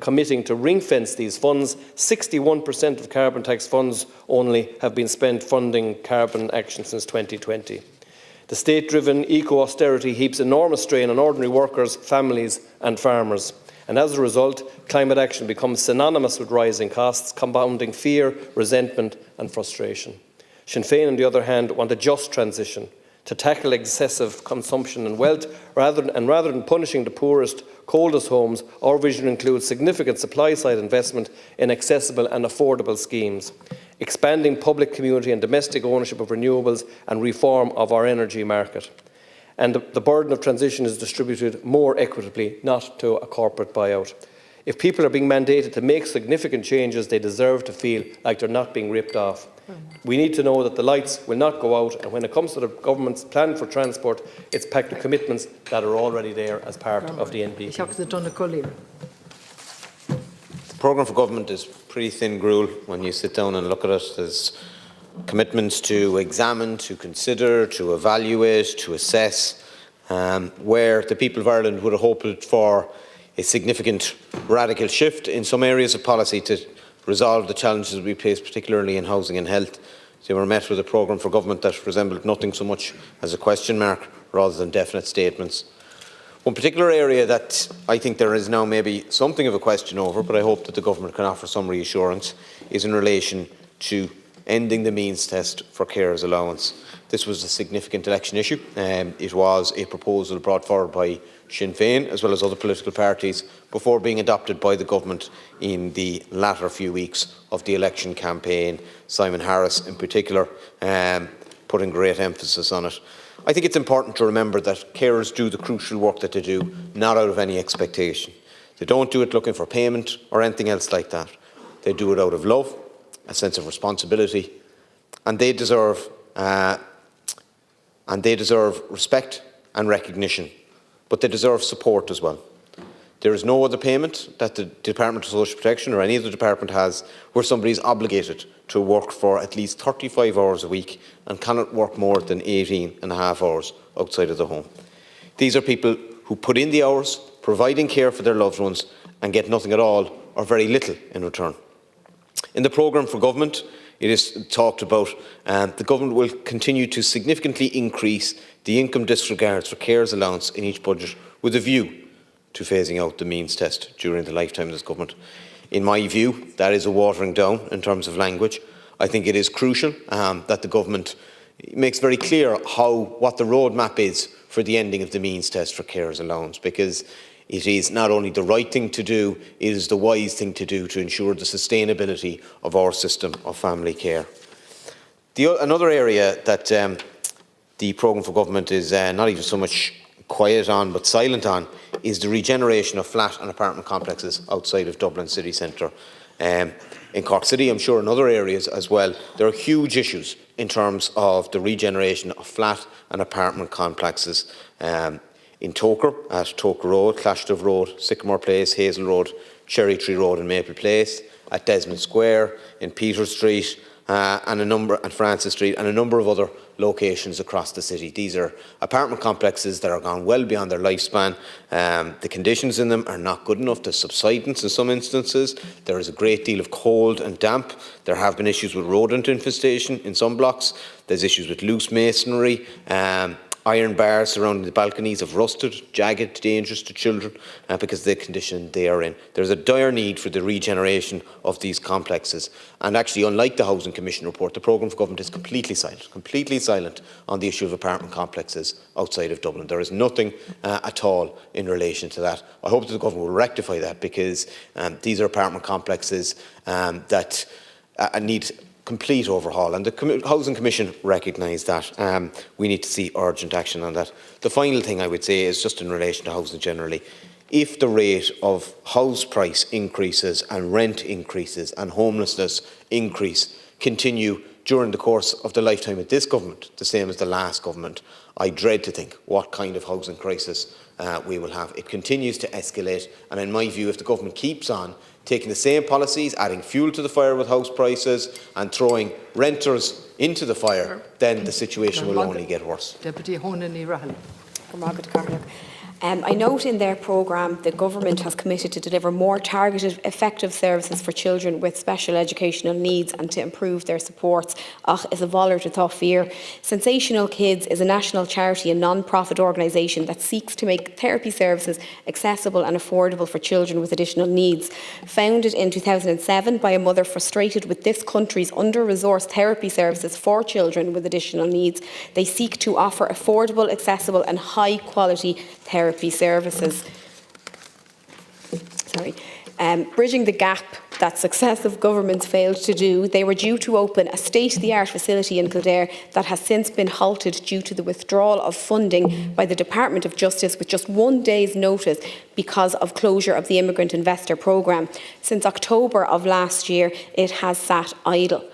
committing to ring-fence these funds. 61% of carbon tax funds only have been spent funding carbon action since 2020. The state-driven eco-austerity heaps enormous strain on ordinary workers, families and farmers. And as a result, climate action becomes synonymous with rising costs, compounding fear, resentment and frustration. Sinn Féin, on the other hand, want a just transition to tackle excessive consumption and wealth. Rather than punishing the poorest, coldest homes, our vision includes significant supply-side investment in accessible and affordable schemes, expanding public, community and domestic ownership of renewables and reform of our energy market. and the burden of transition is distributed more equitably, not to a corporate buyout. If people are being mandated to make significant changes, they deserve to feel like they're not being ripped off. We need to know that the lights will not go out, and when it comes to the government's plan for transport, it's packed with commitments that are already there as part of the NPP. The programme for government is pretty thin gruel when you sit down and look at it. There's commitments to examine, to consider, to evaluate, to assess, where the people of Ireland would have hoped for a significant radical shift in some areas of policy to resolve the challenges we face, particularly in housing and health. They were met with a programme for government that resembled nothing so much as a question mark rather than definite statements. One particular area that I think there is now maybe something of a question over, but I hope that the government can offer some reassurance, is in relation to ending the means test for carers allowance. This was a significant election issue. It was a proposal brought forward by Sinn Féin as well as other political parties before being adopted by the government in the latter few weeks of the election campaign. Simon Harris in particular putting great emphasis on it. I think it's important to remember that carers do the crucial work that they do not out of any expectation. They don't do it looking for payment or anything else like that. They do it out of love, a sense of responsibility, and they deserve respect and recognition, but they deserve support as well. There is no other payment that the Department of Social Protection or any other department has where somebody is obligated to work for at least 35 hours a week and cannot work more than 18.5 hours outside of the home. These are people who put in the hours, providing care for their loved ones, and get nothing at all or very little in return. In the programme for government, it is talked about the government will continue to significantly increase the income disregards for carers allowance in each budget with a view to phasing out the means test during the lifetime of this government. In my view, that is a watering down in terms of language. I think it is crucial that the government makes very clear what the roadmap is for the ending of the means test for carers allowance, because it is not only the right thing to do, it is the wise thing to do to ensure the sustainability of our system of family care. Another area that the programme for government is not even so much quiet on but silent on is the regeneration of flat and apartment complexes outside of Dublin city centre. In Cork City, I'm sure in other areas as well, there are huge issues in terms of the regeneration of flat and apartment complexes. In Toker, at Toker Road, Clashdove Road, Sycamore Place, Hazel Road, Cherry Tree Road and Maple Place, at Desmond Square, in Peter Street and Francis Street, and a number of other locations across the city. These are apartment complexes that are gone well beyond their lifespan. The conditions in them are not good enough. There's subsidence in some instances. There is a great deal of cold and damp. There have been issues with rodent infestation in some blocks. There's issues with loose masonry. Iron bars surrounding the balconies have rusted, jagged, dangerous to children because of the condition they are in. There's a dire need for the regeneration of these complexes. And actually, unlike the Housing Commission report, the programme for government is completely silent on the issue of apartment complexes outside of Dublin. There is nothing at all in relation to that. I hope that the government will rectify that, because these are apartment complexes that need complete overhaul, and the Housing Commission recognised that. We need to see urgent action on that. The final thing I would say is just in relation to housing generally. If the rate of house price increases and rent increases and homelessness increase continue during the course of the lifetime of this government, the same as the last government, I dread to think what kind of housing crisis we will have. It continues to escalate, and in my view, if the government keeps on taking the same policies, adding fuel to the fire with house prices and throwing renters into the fire, then the situation will only get worse. Deputy Honan Rahal. I note in their programme the government has committed to deliver more targeted, effective services for children with special educational needs and to improve their supports. Is a voller to Thofir. Sensational Kids is a national charity and non-profit organisation that seeks to make therapy services accessible and affordable for children with additional needs. Founded in 2007 by a mother frustrated with this country's under-resourced therapy services for children with additional needs, they seek to offer affordable, accessible and high-quality therapy services. Bridging the gap that successive governments failed to do. They were due to open a state-of-the-art facility in Kildare that has since been halted due to the withdrawal of funding by the Department of Justice with just 1 day's notice because of closure of the Immigrant Investor Programme. Since October of last year, it has sat idle.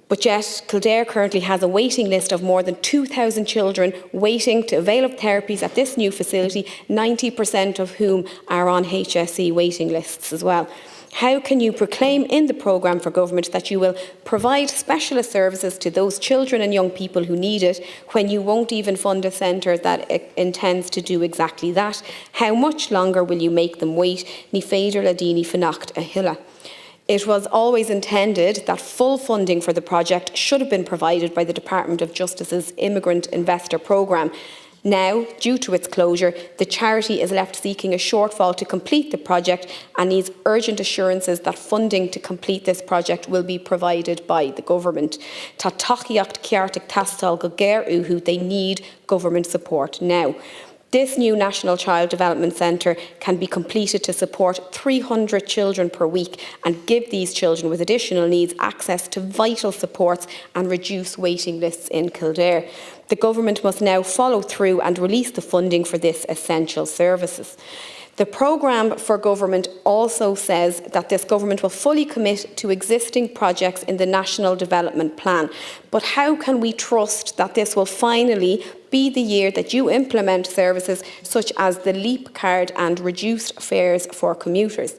But yet, Kildare currently has a waiting list of more than 2,000 children waiting to avail of therapies at this new facility, 90% of whom are on HSE waiting lists as well. How can you proclaim in the programme for government that you will provide specialist services to those children and young people who need it when you won't even fund a centre that intends to do exactly that? How much longer will you make them wait? Ní féidir le daoine fanacht a hilla. It was always intended that full funding for the project should have been provided by the Department of Justice's Immigrant Investor Programme. Now, due to its closure, the charity is left seeking a shortfall to complete the project and needs urgent assurances that funding to complete this project will be provided by the government. Tá tachiacht ceartach tastal go géir uhu, they need government support now. This new National Child Development Centre can be completed to support 300 children per week and give these children with additional needs access to vital supports and reduce waiting lists in Kildare. The government must now follow through and release the funding for this essential services. The programme for government also says that this government will fully commit to existing projects in the National Development Plan. But how can we trust that this will finally be the year that you implement services such as the LEAP card and reduced fares for commuters?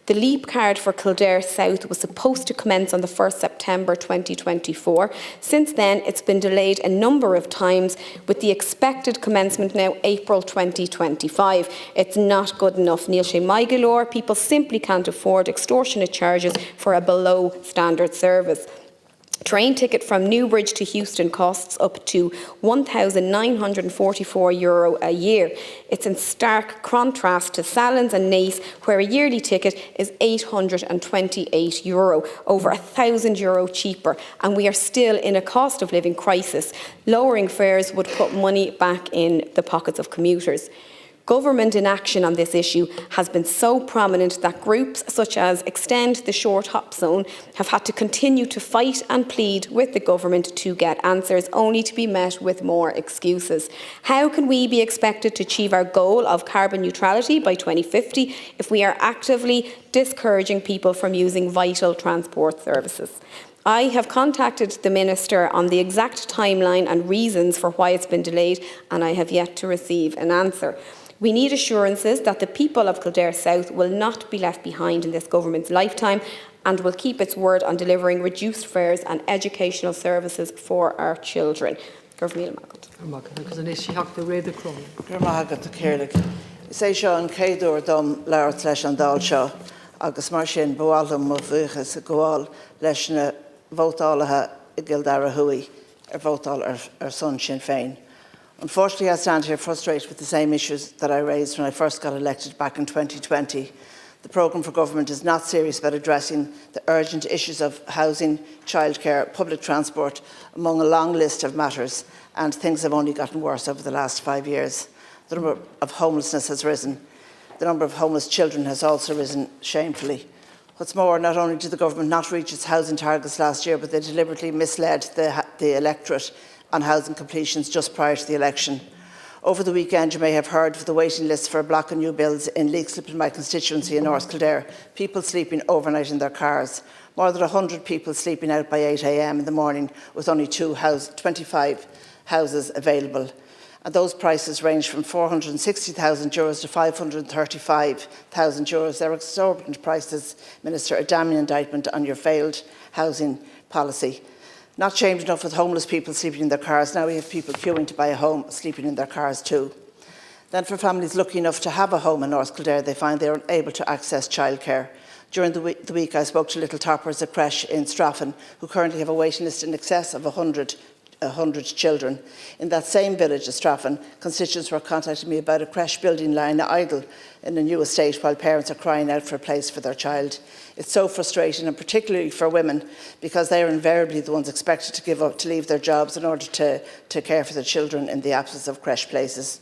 The LEAP card for Kildare South was supposed to commence on the 1st September 2024. Since then, it's been delayed a number of times, with the expected commencement now April 2025. It's not good enough. Níl sé maith go leor, people simply can't afford extortionate charges for a below-standard service. Train ticket from Newbridge to Houston costs up to €1,944 a year. It's in stark contrast to Sallins and Naas, where a yearly ticket is €828, over €1,000 cheaper, and we are still in a cost of living crisis. Lowering fares would put money back in the pockets of commuters. Government inaction on this issue has been so prominent that groups such as Extend the Short Hop Zone have had to continue to fight and plead with the government to get answers, only to be met with more excuses. How can we be expected to achieve our goal of carbon neutrality by 2050 if we are actively discouraging people from using vital transport services? I have contacted the Minister on the exact timeline and reasons for why it's been delayed, and I have yet to receive an answer. We need assurances that the people of Kildare South will not be left behind in this government's lifetime and will keep its word on delivering reduced fares and educational services for our children. Sé seo an céadúr dom leabhart leis an dáil seo, agus mar sin bhuailm mo bhuachas a gháil leis na vótálathe I Gildare Hui vótáil ar son Sinn Féin. Unfortunately, I stand here frustrated with the same issues that I raised when I first got elected back in 2020. The programme for government is not serious about addressing the urgent issues of housing, childcare, public transport, among a long list of matters, and things have only gotten worse over the last 5 years. The number of homelessness has risen. The number of homeless children has also risen shamefully. What's more, not only did the government not reach its housing targets last year, but they deliberately misled the electorate on housing completions just prior to the election. Over the weekend, you may have heard of the waiting list for a block of new builds in Leixlip in my constituency in North Kildare, people sleeping overnight in their cars. More than 100 people sleeping out by 8 a.m. in the morning with only 25 houses available. And those prices range from €460,000 to €535,000. They're exorbitant prices, Minister, a damning indictment on your failed housing policy. Not shamed enough with homeless people sleeping in their cars, now we have people queuing to buy a home sleeping in their cars too. Then for families lucky enough to have a home in North Kildare, they find they are unable to access childcare. During the week I spoke to little toppers at creche in Straffan who currently have a waiting list in excess of 100 children. In that same village of Straffan, constituents were contacting me about a creche building lying idle in a new estate while parents are crying out for a place for their child. It's so frustrating, and particularly for women, because they are invariably the ones expected to leave their jobs in order to care for their children in the absence of creche places.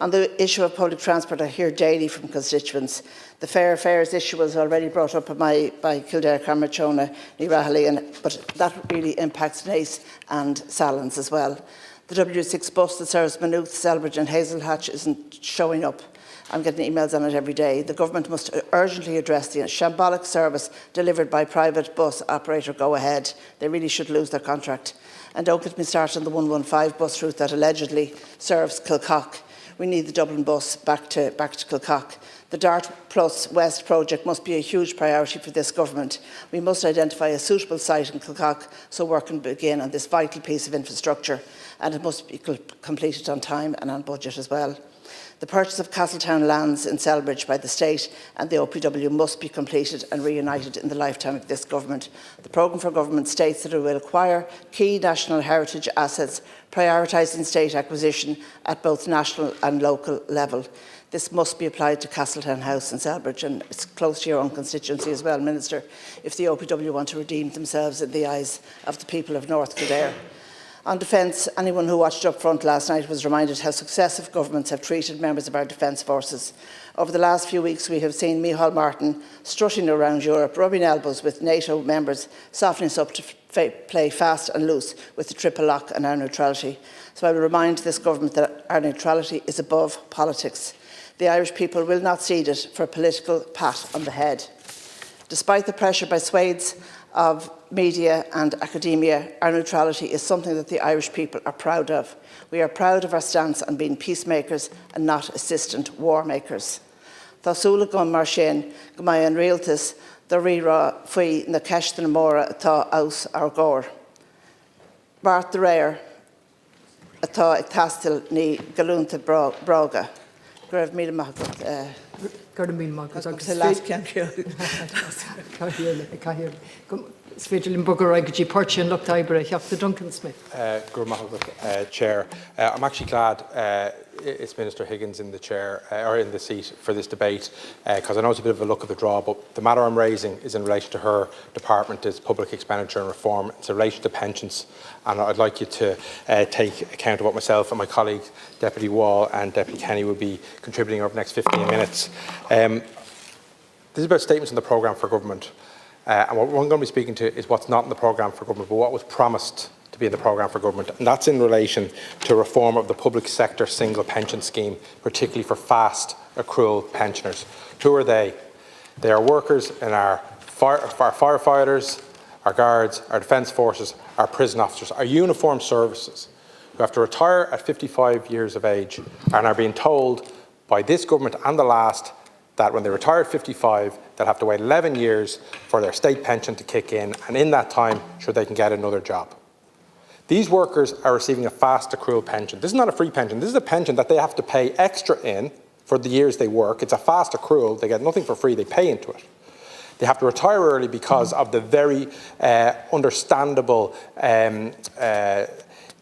On the issue of public transport, I hear daily from constituents. The fares issue was already brought up by Kildare, Carmarchona, Nirahali, but that really impacts Naas and Sallins as well. The W6 bus that serves Maynooth, Selbridge and Hazelhatch isn't showing up. I'm getting emails on it every day. The government must urgently address the shambolic service delivered by private bus operator Go Ahead. They really should lose their contract. And don't get me started on the 115 bus route that allegedly serves Kilcock. We need the Dublin bus back to Kilcock. The Dart Plus West project must be a huge priority for this government. We must identify a suitable site in Kilcock so work can begin on this vital piece of infrastructure, and it must be completed on time and on budget as well. The purchase of Castletown lands in Selbridge by the state and the OPW must be completed and reunited in the lifetime of this government. The programme for government states that it will acquire key national heritage assets, prioritising state acquisition at both national and local level. This must be applied to Castletown House in Selbridge, and it's close to your own constituency as well, Minister, if the OPW want to redeem themselves in the eyes of the people of North Kildare. On defence, anyone who watched Up Front last night was reminded how successive governments have treated members of our defence forces. Over the last few weeks, we have seen Micheál Martin strutting around Europe, rubbing elbows with NATO members, softening us up to play fast and loose with the triple lock and our neutrality. So I will remind this government that our neutrality is above politics. The Irish people will not cede it for a political pat on the head. Despite the pressure by swathes of media and academia, our neutrality is something that the Irish people are proud of. We are proud of our stance on being peacemakers and not assistant war makers. Tásúla go mar sin, go mai an rialtas, do rira faoi na ceistan móra atá aus ar gór. Bart de réir atá ag tastal ní galúnta braga. Greibh míle maith Svidlin Bugger, Portian, Look Tiber, Duncan Smith. Chair. I'm actually glad it's Minister Higgins in the chair or in the seat for this debate, because I know it's a bit of a luck of the draw, but the matter I'm raising is in relation to her department, is public expenditure and reform. It's in relation to pensions, and I'd like you to take account of what myself and my colleagues, Deputy Wall and Deputy Kenny, will be contributing over the next 15 minutes. This is about statements in the programme for government. And what we're going to be speaking to is what's not in the programme for government, but what was promised to be in the programme for government. And that's in relation to reform of the public sector single pension scheme, particularly for fast accrual pensioners. Who are they? They are workers in our firefighters, our guards, our defence forces, our prison officers, our uniformed services, who have to retire at 55 years of age and are being told by this government and the last that when they retire at 55, they'll have to wait 11 years for their state pension to kick in, and in that time, sure, they can get another job. These workers are receiving a fast accrual pension. This is not a free pension. This is a pension that they have to pay extra in for the years they work. It's a fast accrual. They get nothing for free. They pay into it. They have to retire early because of the very understandable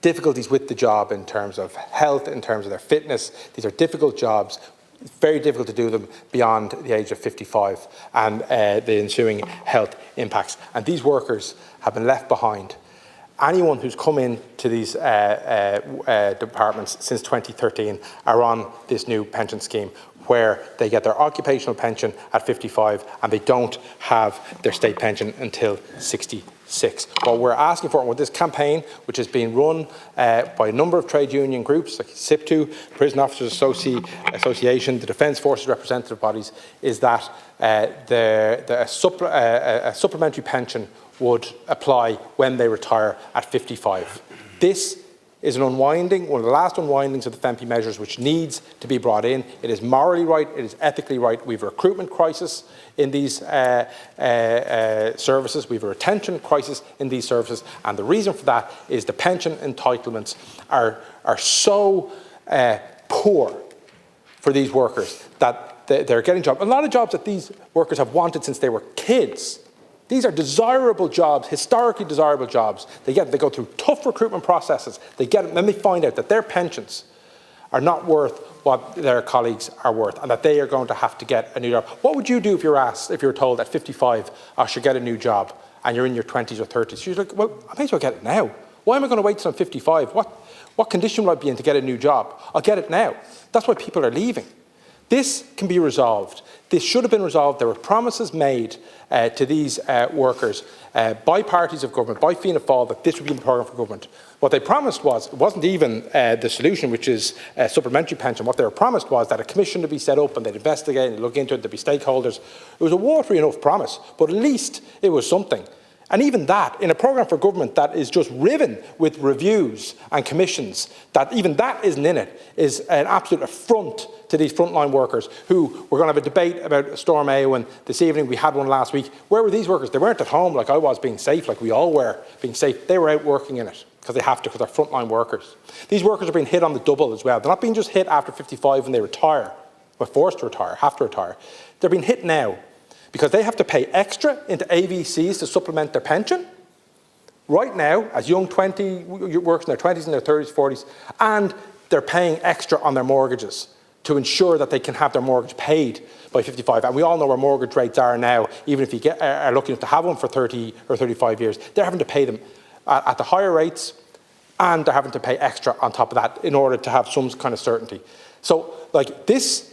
difficulties with the job in terms of health, in terms of their fitness. These are difficult jobs. It's very difficult to do them beyond the age of 55 and the ensuing health impacts. And these workers have been left behind. Anyone who's come into these departments since 2013 are on this new pension scheme where they get their occupational pension at 55 and they don't have their state pension until 66. What we're asking for, and with this campaign, which is being run by a number of trade union groups like SIPTU, Prison Officers Association, the Defence Forces representative bodies, is that a supplementary pension would apply when they retire at 55. This is an unwinding, one of the last unwindings of the FEMPI measures, which needs to be brought in. It is morally right, it is ethically right. We have a recruitment crisis in these services, we have a retention crisis in these services, and the reason for that is the pension entitlements are so poor for these workers that they're getting jobs. A lot of jobs that these workers have wanted since they were kids. These are desirable jobs, historically desirable jobs. They go through tough recruitment processes. They get it, and then they find out that their pensions are not worth what their colleagues are worth, and that they are going to have to get a new job. What would you do if you're told at 55, I should get a new job, and you're in your 20s or 30s? You're like, well, I may as well get it now. Why am I going to wait till I'm 55? What What condition will I be in to get a new job? I'll get it now. That's why people are leaving. This can be resolved. This should have been resolved. There were promises made to these workers by parties of government, by Fianna Fáil, that this would be in the programme for government. What they promised was, it wasn't even the solution, which is supplementary pension. What they were promised was that a commission would be set up and they'd investigate and look into it, there'd be stakeholders. It was a watery enough promise, but at least it was something. And even that, in a programme for government that is just riven with reviews and commissions, that even that isn't in it, is an absolute affront to these frontline workers who, we're going to have a debate about Storm Éowyn this evening. We had one last week. Where were these workers? They weren't at home like I was, being safe, like we all were being safe. They were out working in it because they have to, because they're frontline workers. These workers are being hit on the double as well. They're not being just hit after 55 when they retire, or forced to retire, have to retire. They're being hit now, because they have to pay extra into AVCs to supplement their pension right now, as young 20 workers in their 20s and their 30s, 40s, and they're paying extra on their mortgages to ensure that they can have their mortgage paid by 55. And we all know where mortgage rates are now, even if you are lucky enough to have one for 30 or 35 years. They're having to pay them at the higher rates, and they're having to pay extra on top of that in order to have some kind of certainty. So, like, this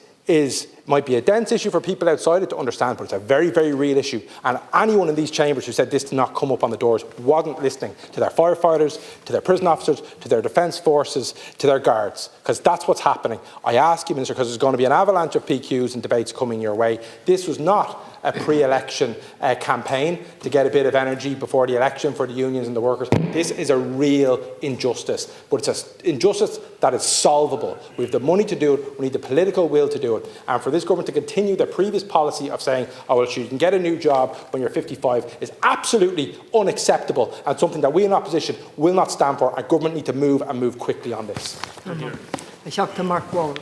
might be a dense issue for people outside it to understand, but it's a very, very real issue. And anyone in these chambers who said this did not come up on the doors wasn't listening to their firefighters, to their prison officers, to their defence forces, to their guards, because that's what's happening. I ask you, Minister, because there's going to be an avalanche of PQs and debates coming your way. This was not a pre-election campaign to get a bit of energy before the election for the unions and the workers. This is a real injustice, but it's an injustice that is solvable. We have the money to do it, we need the political will to do it. And for this government to continue their previous policy of saying, oh, well, you can get a new job when you're 55 is absolutely unacceptable, and something that we in opposition will not stand for. Our government need to move, and move quickly on this. Mark Wall.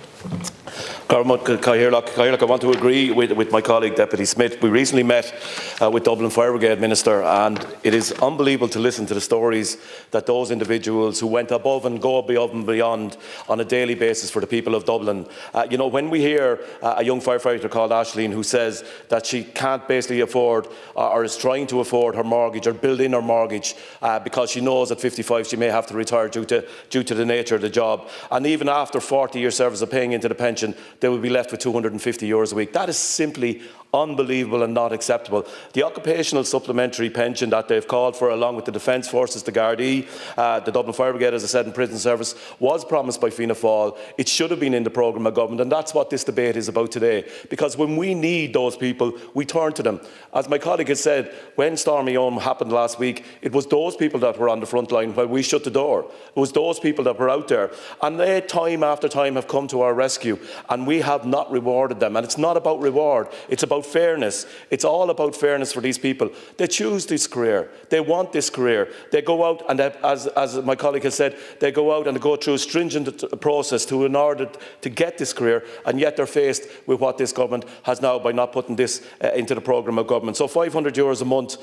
I want to agree with my colleague Deputy Smith. We recently met with Dublin Fire Brigade Minister, and it is unbelievable to listen to the stories that those individuals who went above and beyond on a daily basis for the people of Dublin. You know, when we hear a young firefighter called Aisling who says that she can't basically afford or is trying to afford her mortgage or build in her mortgage because she knows at 55 she may have to retire due to the nature of the job, and even after 40 years service of paying into the pension, they will be left with €250 a week. That is simply unbelievable and not acceptable. The occupational supplementary pension that they've called for, along with the Defence Forces, the Gardaí, the Dublin Fire Brigade, as I said, in prison service, was promised by Fianna Fáil. It should have been in the programme of government, and that's what this debate is about today. Because when we need those people, we turn to them. As my colleague has said, when Storm Éowyn happened last week, it was those people that were on the front line while we shut the door. It was those people that were out there, and they, time after time, have come to our rescue, and we have not rewarded them. And it's not about reward, it's about fairness. It's all about fairness for these people. They choose this career. They want this career. They go out, and as my colleague has said, they go out and they go through a stringent process in order to get this career, and yet they're faced with what this government has now by not putting this into the programme of government. So €500 a month,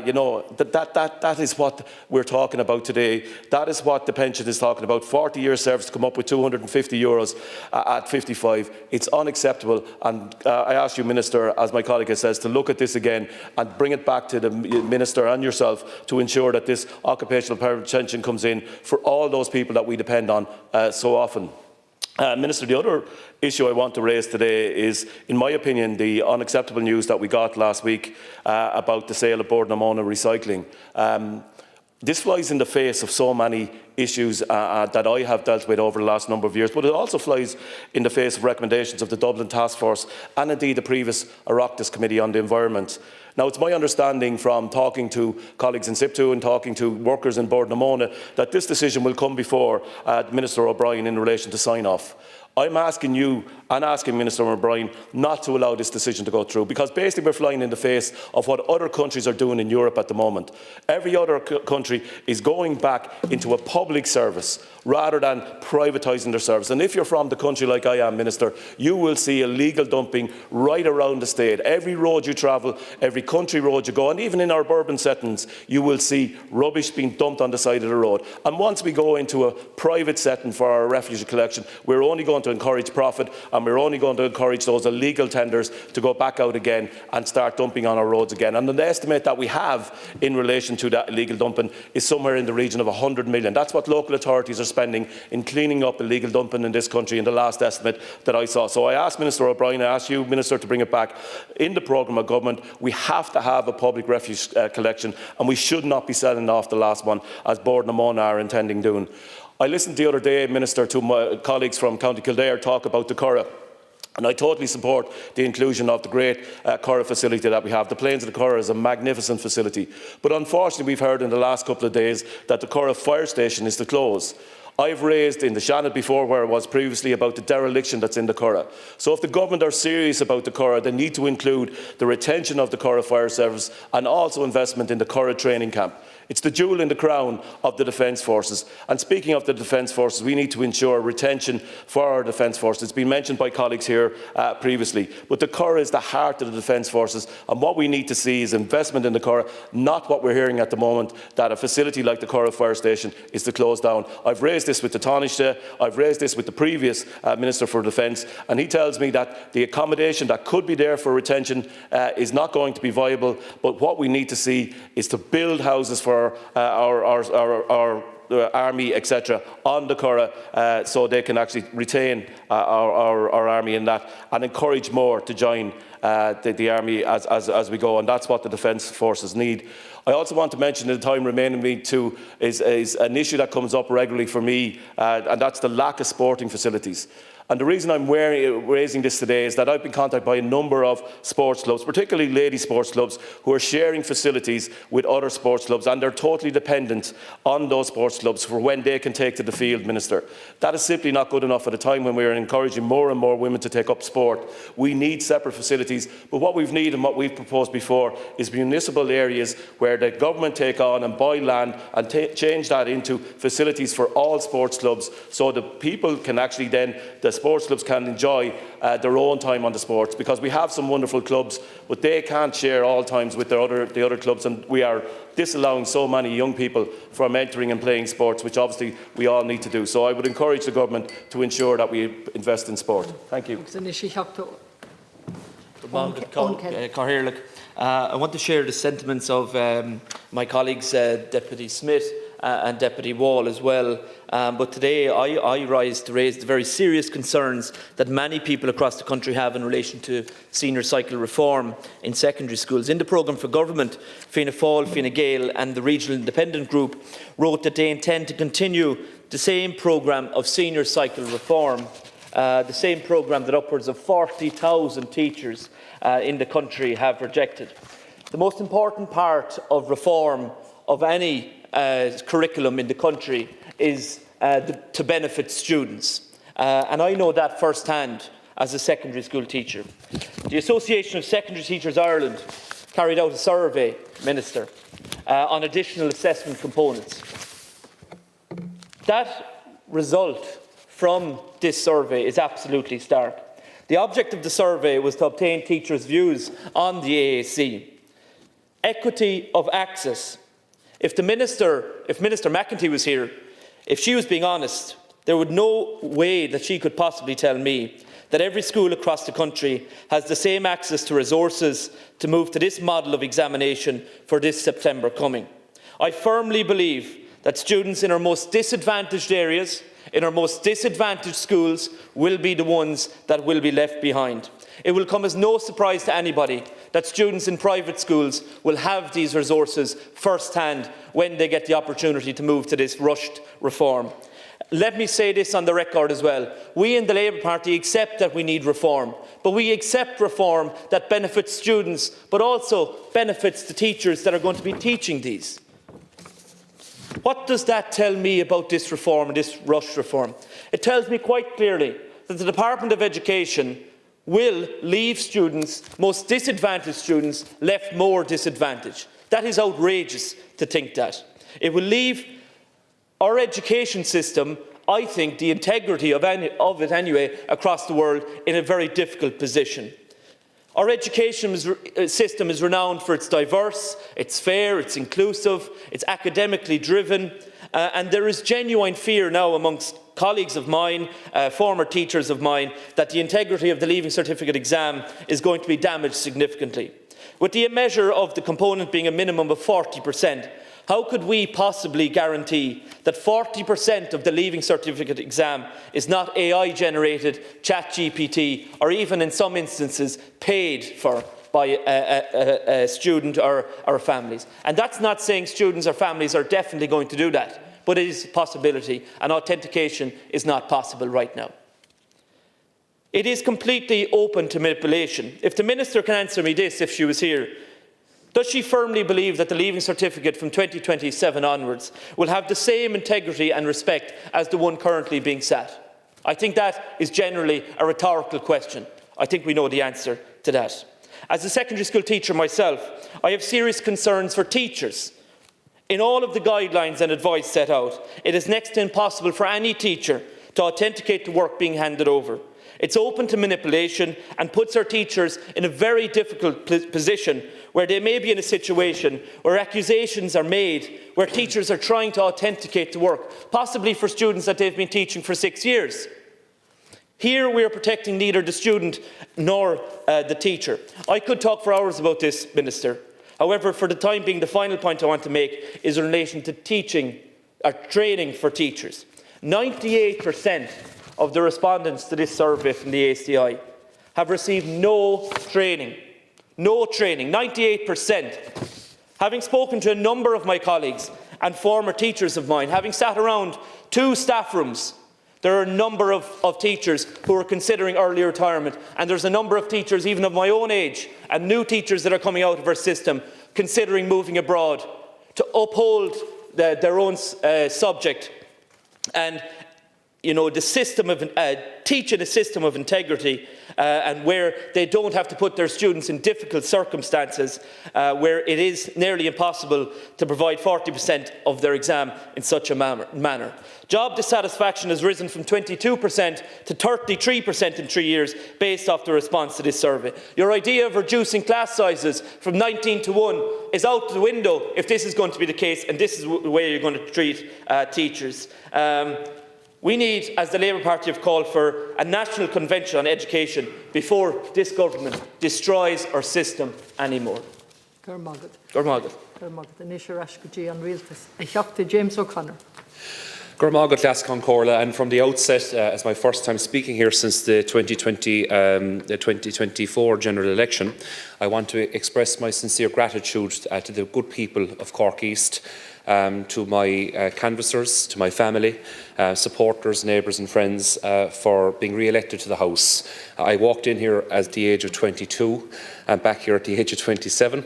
you know, that is what we're talking about today. That is what the pension is talking about. 40 years service to come up with €250 at 55. It's unacceptable, and I ask you, Minister, as my colleague says, to look at this again and bring it back to the Minister and yourself to ensure that this occupational pension comes in for all those people that we depend on so often. Minister, the other issue I want to raise today is, in my opinion, the unacceptable news that we got last week about the sale of Bordnamona Recycling. This flies in the face of so many issues that I have dealt with over the last number of years, but it also flies in the face of recommendations of the Dublin Task Force and indeed the previous Oireachtas Committee on the Environment. Now, it's my understanding from talking to colleagues in SIPTU and talking to workers in Bordnamona that this decision will come before Minister O'Brien in relation to sign-off. I'm asking you and asking Minister O'Brien not to allow this decision to go through, because basically we're flying in the face of what other countries are doing in Europe at the moment. Every other country is going back into a public service rather than privatising their service. And if you're from the country like I am, Minister, you will see illegal dumping right around the state. Every road you travel, every country road you go, and even in our urban settings, you will see rubbish being dumped on the side of the road. And once we go into a private setting for our refugee collection, we're only going going to encourage profit, and we're only going to encourage those illegal tenders to go back out again and start dumping on our roads again. And the estimate that we have in relation to that illegal dumping is somewhere in the region of 100 million. That's what local authorities are spending in cleaning up illegal dumping in this country in the last estimate that I saw. So I asked Minister O'Brien, I asked you, Minister, to bring it back. In the programme of government, we have to have a public refuse collection, and we should not be selling off the last one, as Bord na Móna are intending doing. I listened the other day, Minister, to my colleagues from County Kildare talk about the Curragh. And I totally support the inclusion of the great Curragh facility that we have. The Plains of the Curragh is a magnificent facility. But unfortunately, we've heard in the last couple of days that the Curragh fire station is to close. I've raised in the Shannon before, where it was previously, about the dereliction that's in the Curragh. So if the government are serious about the Curragh, they need to include the retention of the Curragh Fire Service and also investment in the Curragh training camp. It's the jewel in the crown of the Defence Forces. And speaking of the Defence Forces, we need to ensure retention for our Defence Forces. It's been mentioned by colleagues here previously. But the Curragh is the heart of the Defence Forces, and what we need to see is investment in the Curragh, not what we're hearing at the moment, that a facility like the Curragh Fire Station is to close down. I've raised this with the Taoiseach, I've raised this with the previous Minister for Defence, and he tells me that the accommodation that could be there for retention is not going to be viable, but what we need to see is to build houses for our army, etc., on the Curragh, so they can actually retain our army in that, and encourage more to join the army as we go, and that's what the Defence Forces need. I also want to mention, in the time remaining me too, is an issue that comes up regularly for me, and that's the lack of sporting facilities. And the reason I'm raising this today is that I've been contacted by a number of sports clubs, particularly lady sports clubs, who are sharing facilities with other sports clubs, and they're totally dependent on those sports clubs for when they can take to the field, Minister. That is simply not good enough at a time when we are encouraging more and more women to take up sport. We need separate facilities, but what we've needed and what we've proposed before is municipal areas where the government take on and buy land and change that into facilities for all sports clubs, so the people can actually then, the sports clubs can enjoy their own time on the sports, because we have some wonderful clubs, but they can't share all times with the other clubs, and we are disallowing so many young people from entering and playing sports, which obviously we all need to do. So I would encourage the government to ensure that we invest in sport. Thank you. I want to share the sentiments of my colleagues, Deputy Smith and Deputy Wall as well. But today I rise to raise the very serious concerns that many people across the country have in relation to senior cycle reform in secondary schools. In the programme for government, Fianna Fáil, Fine Gael and the Regional Independent Group wrote that they intend to continue the same programme of senior cycle reform, the same programme that upwards of 40,000 teachers in the country have rejected. The most important part of reform of any curriculum in the country is to benefit students. And I know that firsthand as a secondary school teacher. The Association of Secondary Teachers Ireland carried out a survey, Minister, on additional assessment components. That result from this survey is absolutely stark. The object of the survey was to obtain teachers' views on the AAC. Equity of access. If Minister McEntee was here, if she was being honest, there would no way that she could possibly tell me that every school across the country has the same access to resources to move to this model of examination for this September coming. I firmly believe that students in our most disadvantaged areas, in our most disadvantaged schools, will be the ones that will be left behind. It will come as no surprise to anybody that students in private schools will have these resources first-hand when they get the opportunity to move to this rushed reform. Let me say this on the record as well. We in the Labour Party accept that we need reform, but we accept reform that benefits students, but also benefits the teachers that are going to be teaching these. What does that tell me about this reform and this rushed reform? It tells me quite clearly that the Department of Education will leave students, most disadvantaged students, left more disadvantaged. That is outrageous to think that. It will leave our education system, I think, the integrity of it anyway, across the world, in a very difficult position. Our education system is renowned for its diverse, it's fair, it's inclusive, it's academically driven, and there is genuine fear now amongst colleagues of mine, former teachers of mine, that the integrity of the Leaving Certificate exam is going to be damaged significantly. With the measure of the component being a minimum of 40%, how could we possibly guarantee that 40% of the Leaving Certificate exam is not AI-generated, ChatGPT, or even in some instances paid for by a student or families? And that's not saying students or families are definitely going to do that, but it is a possibility, and authentication is not possible right now. It is completely open to manipulation. If the Minister can answer me this, if she was here, does she firmly believe that the Leaving Certificate from 2027 onwards will have the same integrity and respect as the one currently being sat? I think that is generally a rhetorical question. I think we know the answer to that. As a secondary school teacher myself, I have serious concerns for teachers. In all of the guidelines and advice set out, it is next to impossible for any teacher to authenticate the work being handed over. It's open to manipulation and puts our teachers in a very difficult position where they may be in a situation where accusations are made, where teachers are trying to authenticate the work, possibly for students that they've been teaching for 6 years. Here we are protecting neither the student nor the teacher. I could talk for hours about this, Minister. However, for the time being, the final point I want to make is in relation to teaching or training for teachers. 98% of the respondents to this survey from the ACI have received no training. No training, 98%. Having spoken to a number of my colleagues and former teachers of mine, having sat around 2 staff rooms, there are a number of teachers who are considering early retirement, and there's a number of teachers even of my own age and new teachers that are coming out of our system considering moving abroad to uphold their own subject and, you know, the system of teaching a system of integrity and where they don't have to put their students in difficult circumstances where it is nearly impossible to provide 40% of their exam in such a manner. Job dissatisfaction has risen from 22% to 33% in 3 years based off the response to this survey. Your idea of reducing class sizes from 19 to 1 is out the window if this is going to be the case and this is the way you're going to treat teachers. We need, as the Labour Party have called for, a national convention on education before this government destroys our system anymore. Oireachtas an Oireachtas. James O'Connor. And from the outset, as my first time speaking here since the 2024 general election, I want to express my sincere gratitude to the good people of Cork East, to my canvassers, to my family, supporters, neighbours and friends for being re-elected to the House. I walked in here at the age of 22 and back here at the age of 27,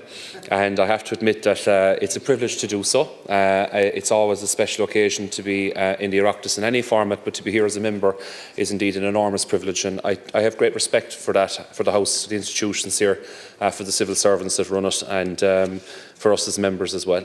and I have to admit that it's a privilege to do so. It's always a special occasion to be in the Oireachtas in any format, but to be here as a member is indeed an enormous privilege, and I have great respect for that, for the House, the institutions here, for the civil servants that run it, and for us as members as well.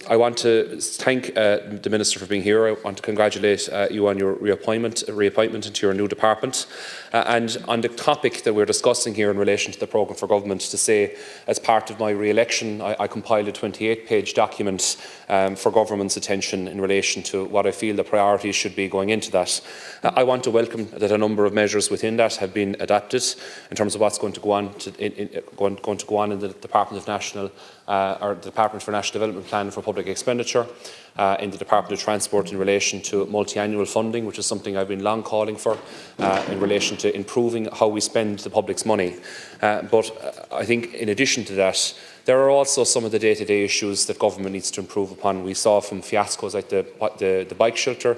I want to thank the Minister for being here. I want to congratulate you on your reappointment into your new department. And on the topic that we're discussing here in relation to the programme for government, to say, as part of my re-election, I compiled a 28-page document for government's attention in relation to what I feel the priorities should be going into that. I want to welcome that a number of measures within that have been adapted in terms of what's going to go on in the Department of National or the Department for National Development Plan for Public Expenditure, in the Department of Transport in relation to multi-annual funding, which is something I've been long calling for, in relation to improving how we spend the public's money. But I think in addition to that, there are also some of the day-to-day issues that government needs to improve upon. We saw from fiascos like the bike shelter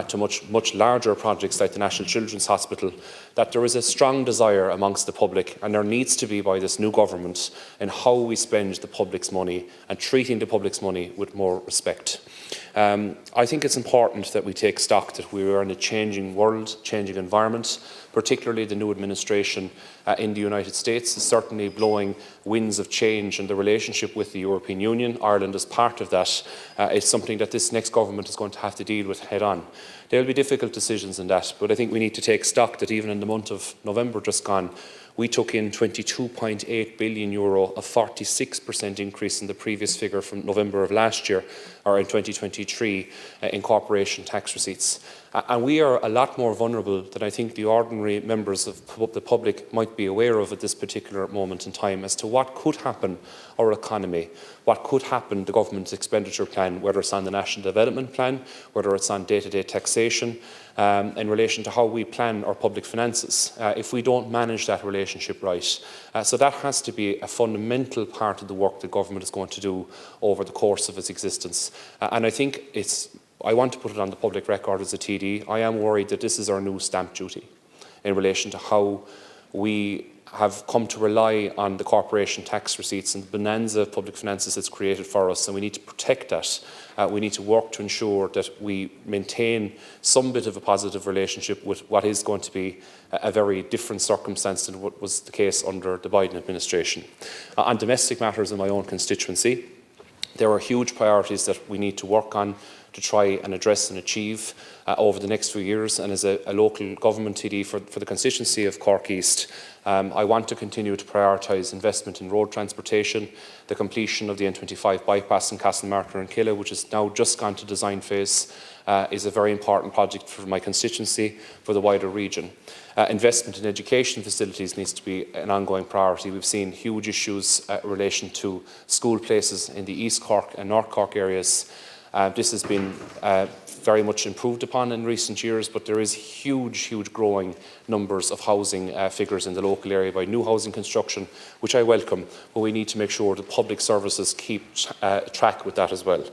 to much larger projects like the National Children's Hospital that there is a strong desire amongst the public, and there needs to be by this new government, in how we spend the public's money and treating the public's money with more respect. I think it's important that we take stock that we are in a changing world, changing environment, particularly the new administration in the United States is certainly blowing winds of change, and the relationship with the European Union, Ireland as part of that, is something that this next government is going to have to deal with head on. There will be difficult decisions in that, but I think we need to take stock that even in the month of November just gone, we took in €22.8 billion, a 46% increase in the previous figure from November of last year, or in 2023 in corporation tax receipts. And we are a lot more vulnerable than I think the ordinary members of the public might be aware of at this particular moment in time as to what could happen our economy, what could happen the government's expenditure plan, whether it's on the National Development Plan, whether it's on day-to-day taxation, in relation to how we plan our public finances, if we don't manage that relationship right. So that has to be a fundamental part of the work the government is going to do over the course of its existence. And I think I want to put it on the public record as a TD. I am worried that this is our new stamp duty in relation to how we have come to rely on the corporation tax receipts and the bonanza of public finances that's created for us, and we need to protect that. We need to work to ensure that we maintain some bit of a positive relationship with what is going to be a very different circumstance than what was the case under the Biden administration. On domestic matters in my own constituency, there are huge priorities that we need to work on to try and address and achieve over the next few years. And as a local government TD for the constituency of Cork East, I want to continue to prioritise investment in road transportation. The completion of the N25 bypass in Castlemartyr and Killa, which has now just gone to design phase, is a very important project for my constituency, for the wider region. Investment in education facilities needs to be an ongoing priority. We've seen huge issues in relation to school places in the East Cork and North Cork areas. This has been very much improved upon in recent years, but there is huge growing numbers of housing figures in the local area by new housing construction, which I welcome, but we need to make sure that public services keep track with that as well.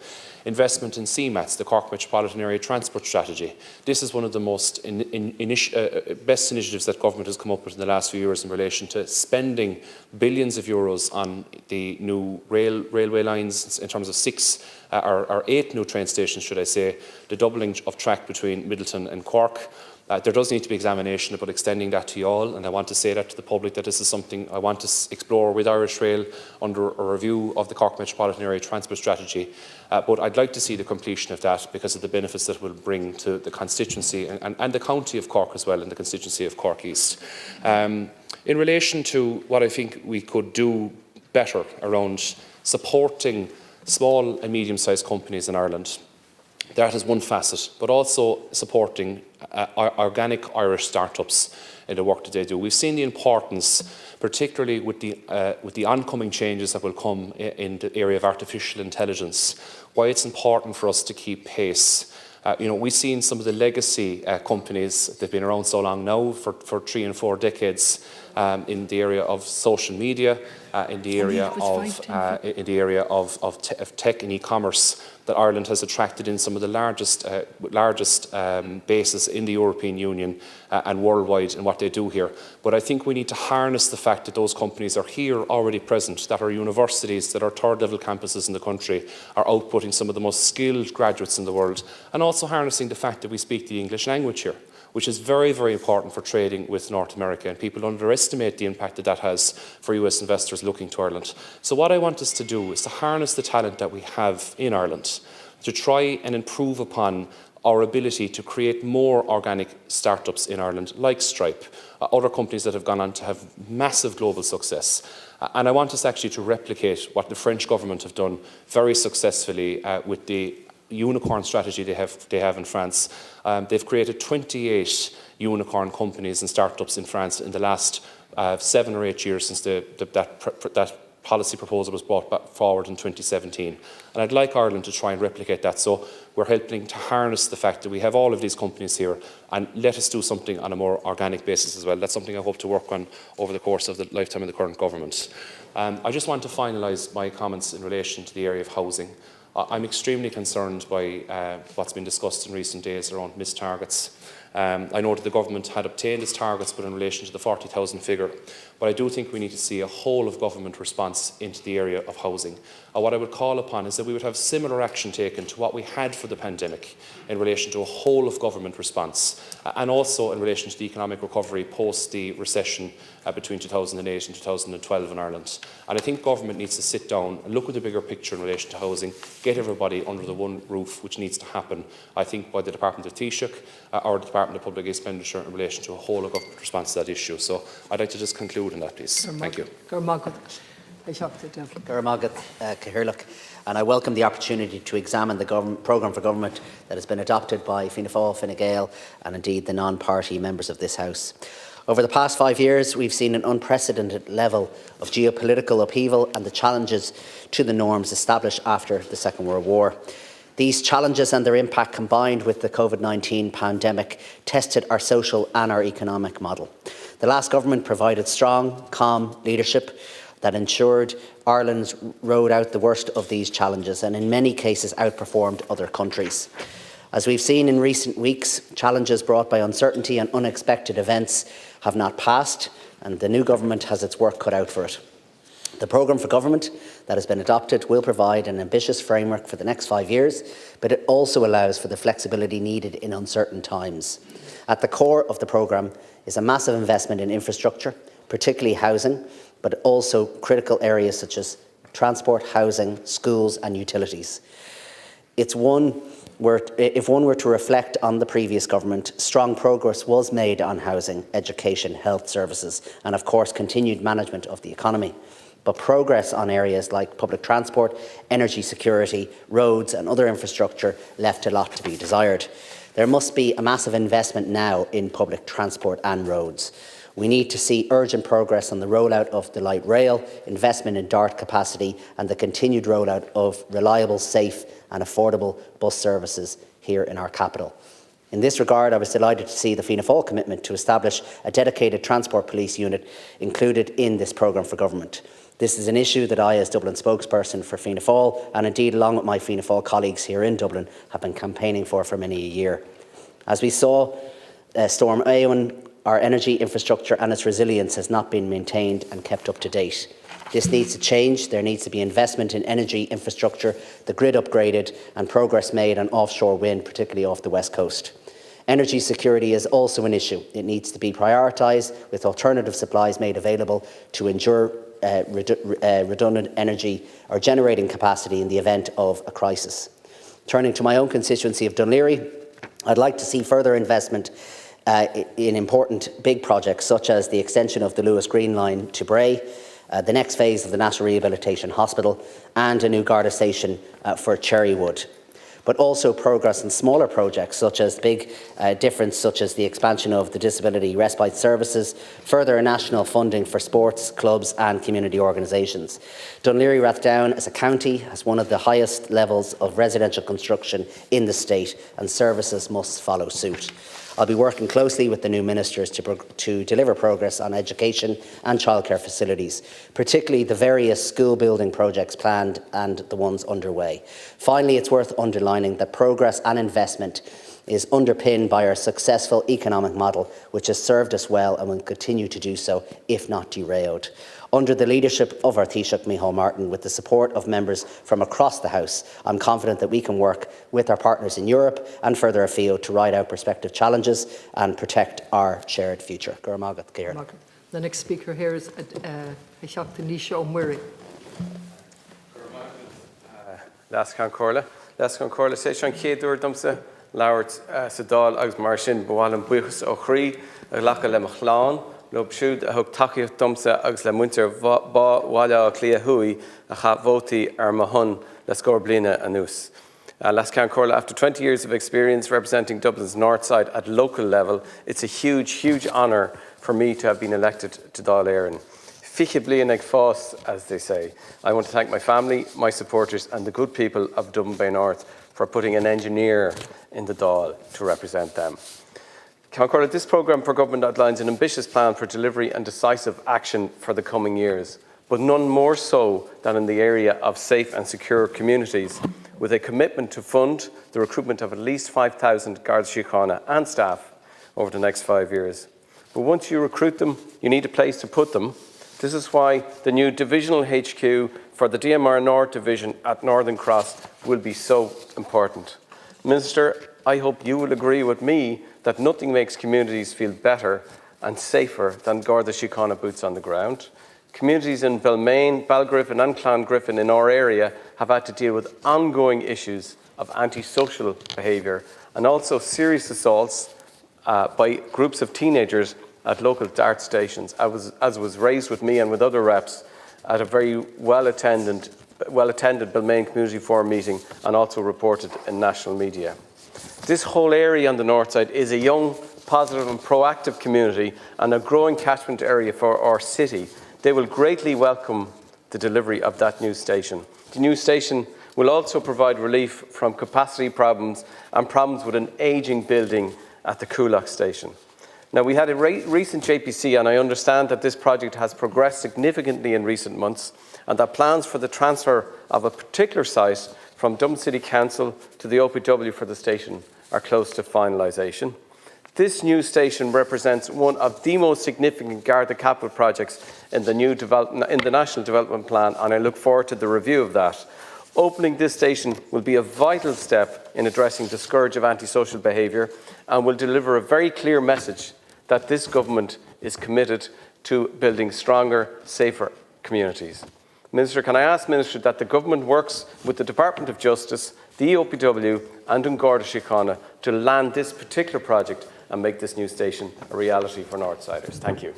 Investment in CMATs, the Cork Metropolitan Area Transport Strategy. This is one of the most best initiatives that government has come up with in the last few years in relation to spending billions of euros on the new railway lines in terms of 6 or 8 new train stations, should I say, the doubling of track between Middleton and Cork. There does need to be examination about extending that to Youghal, and I want to say that to the public that this is something I want to explore with Irish Rail under a review of the Cork Metropolitan Area Transport Strategy. But I'd like to see the completion of that because of the benefits that it will bring to the constituency and the county of Cork as well, and the constituency of Cork East. In relation to what I think we could do better around supporting small and medium-sized companies in Ireland, that is one facet, but also supporting organic Irish startups in the work that they do. We've seen the importance, particularly with the oncoming changes that will come in the area of artificial intelligence, why it's important for us to keep pace. We've seen some of the legacy companies that have been around so long now for 3 and 4 decades in the area of social media, in the area of tech and e-commerce, that Ireland has attracted in some of the largest bases in the European Union and worldwide in what they do here. But I think we need to harness the fact that those companies are here already present, that our universities, that our third level campuses in the country are outputting some of the most skilled graduates in the world, and also harnessing the fact that we speak the English language here, which is very important for trading with North America, and people underestimate the impact that has for US investors looking to Ireland. So what I want us to do is to harness the talent that we have in Ireland, to try and improve upon our ability to create more organic startups in Ireland, like Stripe, other companies that have gone on to have massive global success. And I want us actually to replicate what the French government have done very successfully with the unicorn strategy they have in France. They've created 28 unicorn companies and startups in France in the last 7 or 8 years since that policy proposal was brought forward in 2017. And I'd like Ireland to try and replicate that. So we're helping to harness the fact that we have all of these companies here, and let us do something on a more organic basis as well. That's something I hope to work on over the course of the lifetime of the current government. I just want to finalise my comments in relation to the area of housing. I'm extremely concerned by what's been discussed in recent days around missed targets. I know that the government had obtained its targets, but in relation to the 40,000 figure. But I do think we need to see a whole of government response into the area of housing. What I would call upon is that we would have similar action taken to what we had for the pandemic in relation to a whole of government response, and also in relation to the economic recovery post the recession between 2008 and 2012 in Ireland. And I think government needs to sit down and look at the bigger picture in relation to housing, get everybody under the one roof, which needs to happen, I think, by the Department of Taoiseach or the Department of Public Expenditure in relation to a whole of government response to that issue. So I'd like to just conclude on that, please. Thank you. And I welcome the opportunity to examine the programme for government that has been adopted by Fianna Fáil, Fine Gael and indeed the non-party members of this House. Over the past 5 years, we've seen an unprecedented level of geopolitical upheaval and the challenges to the norms established after the Second World War. These challenges and their impact, combined with the COVID-19 pandemic, tested our social and our economic model. The last government provided strong, calm leadership that ensured Ireland rode out the worst of these challenges and in many cases outperformed other countries. As we've seen in recent weeks, challenges brought by uncertainty and unexpected events have not passed, and the new government has its work cut out for it. The programme for government that has been adopted will provide an ambitious framework for the next 5 years, but it also allows for the flexibility needed in uncertain times. At the core of the programme is a massive investment in infrastructure, particularly housing, but also critical areas such as transport, housing, schools and utilities. If one were to reflect on the previous government, strong progress was made on housing, education, health services and of course continued management of the economy. But progress on areas like public transport, energy security, roads and other infrastructure left a lot to be desired. There must be a massive investment now in public transport and roads. We need to see urgent progress on the rollout of the light rail, investment in DART capacity and the continued rollout of reliable, safe and affordable bus services here in our capital. In this regard, I was delighted to see the Fianna Fáil commitment to establish a dedicated transport police unit included in this programme for government. This is an issue that I, as Dublin spokesperson for Fianna Fáil, and indeed along with my Fianna Fáil colleagues here in Dublin, have been campaigning for many a year. As we saw, Storm Éowyn, our energy infrastructure and its resilience has not been maintained and kept up to date. This needs to change. There needs to be investment in energy infrastructure, the grid upgraded and progress made on offshore wind, particularly off the west coast. Energy security is also an issue. It needs to be prioritised with alternative supplies made available to ensure redundant energy or generating capacity in the event of a crisis. Turning to my own constituency of Dún Laoghaire, I'd like to see further investment in important big projects such as the extension of the Lewis Green Line to Bray, the next phase of the National Rehabilitation Hospital and a new Garda station for Cherrywood. But also progress in smaller projects such as big difference such as the expansion of the disability respite services, further national funding for sports, clubs and community organisations. Dún Laoghaire Rathdown as a county has one of the highest levels of residential construction in the state and services must follow suit. I'll be working closely with the new ministers to deliver progress on education and childcare facilities, particularly the various school building projects planned and the ones underway. Finally, it's worth underlining that progress and investment is underpinned by our successful economic model, which has served us well and will continue to do so, if not derailed. Under the leadership of our Taoiseach Micheál Martin, with the support of members from across the House, I'm confident that we can work with our partners in Europe and further afield to ride out prospective challenges and protect our shared future. The next speaker here is Oireachtas Nisha O'Murray. Lascan Corla, sé Sean Céadúr domsa, Lauert Sadal, agus mar sin bháil an buchas ó chrí, a lacha le Machlán, Lob siúd a thug takeíocht domsa agus le muintir bháile clia hui a cha vótaí ar mahun le scór bliana anús. Lascan Corla, after 20 years of experience representing Dublin's north side at local level, it's a huge, huge honour for me to have been elected to Dáil Éireann. Fiche blian ag fós, as they say. I want to thank my family, my supporters and the good people of Dublin Bay North for putting an engineer in the Dáil to represent them. Concordat, this programme for government outlines an ambitious plan for delivery and decisive action for the coming years, but none more so than in the area of safe and secure communities, with a commitment to fund the recruitment of at least 5,000 Garda Síochána and staff over the next 5 years. But once you recruit them, you need a place to put them. This is why the new divisional HQ for the DMR North Division at Northern Cross will be so important. Minister, I hope you will agree with me that nothing makes communities feel better and safer than Garda Síochána boots on the ground. Communities in Balmain, Balgriffin and Clongriffin in our area have had to deal with ongoing issues of antisocial behaviour and also serious assaults by groups of teenagers at local DART stations, as was raised with me and with other reps at a very well-attended Balmain Community Forum meeting and also reported in national media. This whole area on the north side is a young, positive and proactive community and a growing catchment area for our city. They will greatly welcome the delivery of that new station. The new station will also provide relief from capacity problems and problems with an ageing building at the Coolock station. Now, we had a recent JPC, and I understand that this project has progressed significantly in recent months, and that plans for the transfer of a particular site from Dublin City Council to the OPW for the station are close to finalisation. This new station represents one of the most significant Garda capital projects in the National Development Plan, and I look forward to the review of that. Opening this station will be a vital step in addressing the scourge of antisocial behaviour and will deliver a very clear message that this government is committed to building stronger, safer communities. Minister, can I ask, Minister, that the government works with the Department of Justice, the OPW and Garda Síochána to land this particular project and make this new station a reality for Northsiders? Thank you.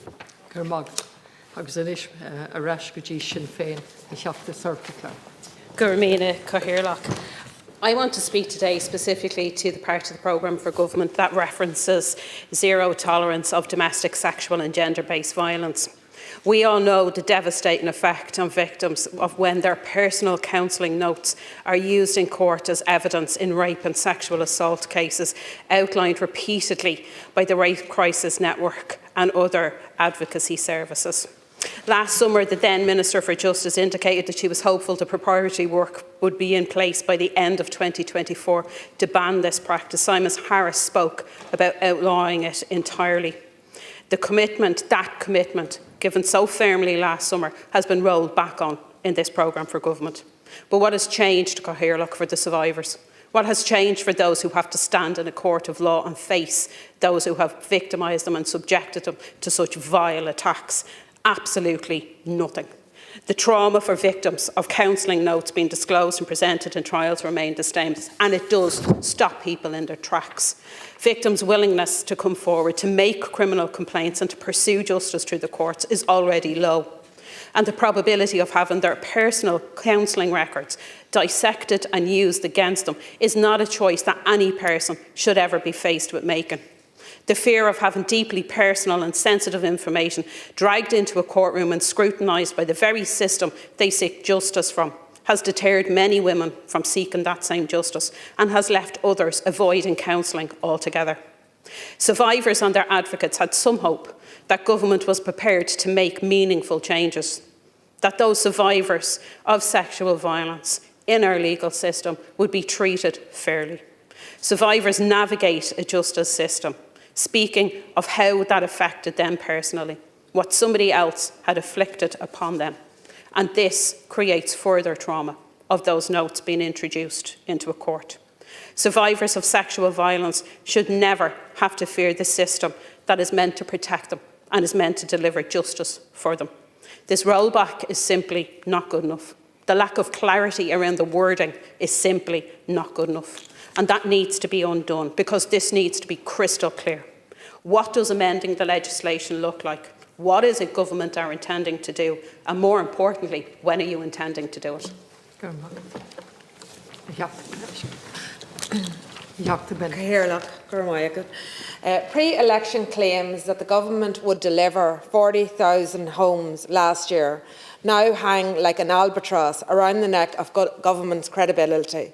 I want to speak today specifically to the part of the programme for government that references zero tolerance of domestic, sexual and gender-based violence. We all know the devastating effect on victims of when their personal counselling notes are used in court as evidence in rape and sexual assault cases outlined repeatedly by the Rape Crisis Network and other advocacy services. Last summer, the then Minister for Justice indicated that she was hopeful the preparatory work would be in place by the end of 2024 to ban this practice. Simon Harris spoke about outlawing it entirely. That commitment, given so firmly last summer, has been rolled back on in this programme for government. But what has changed, Cathaoirleach, for the survivors? What has changed for those who have to stand in a court of law and face those who have victimised them and subjected them to such vile attacks? Absolutely nothing. The trauma for victims of counselling notes being disclosed and presented in trials remain the same, and it does stop people in their tracks. Victims' willingness to come forward, to make criminal complaints and to pursue justice through the courts is already low. And the probability of having their personal counselling records dissected and used against them is not a choice that any person should ever be faced with making. The fear of having deeply personal and sensitive information dragged into a courtroom and scrutinised by the very system they seek justice from has deterred many women from seeking that same justice and has left others avoiding counselling altogether. Survivors and their advocates had some hope that government was prepared to make meaningful changes, that those survivors of sexual violence in our legal system would be treated fairly. Survivors navigate a justice system, speaking of how that affected them personally, what somebody else had inflicted upon them. And this creates further trauma of those notes being introduced into a court. Survivors of sexual violence should never have to fear the system that is meant to protect them and is meant to deliver justice for them. This rollback is simply not good enough. The lack of clarity around the wording is simply not good enough. And that needs to be undone, because this needs to be crystal clear. What does amending the legislation look like? What is it government are intending to do? And more importantly, when are you intending to do it? Pre-election claims that the government would deliver 40,000 homes last year now hang like an albatross around the neck of government's credibility.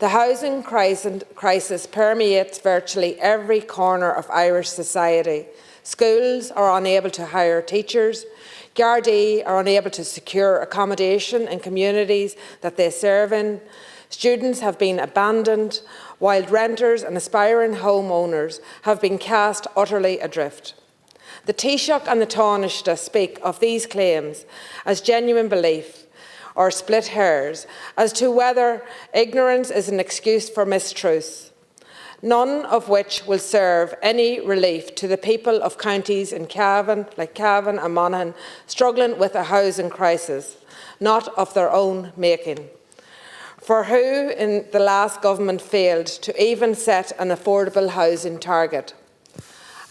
The housing crisis permeates virtually every corner of Irish society. Schools are unable to hire teachers. Gardaí are unable to secure accommodation in communities that they serve in. Students have been abandoned, while renters and aspiring homeowners have been cast utterly adrift. The Taoiseach and the Taoiseach speak of these claims as genuine belief or split hairs as to whether ignorance is an excuse for mistruths, none of which will serve any relief to the people of counties in Cavan, like Cavan and Monaghan, struggling with a housing crisis, not of their own making. For who in the last government failed to even set an affordable housing target?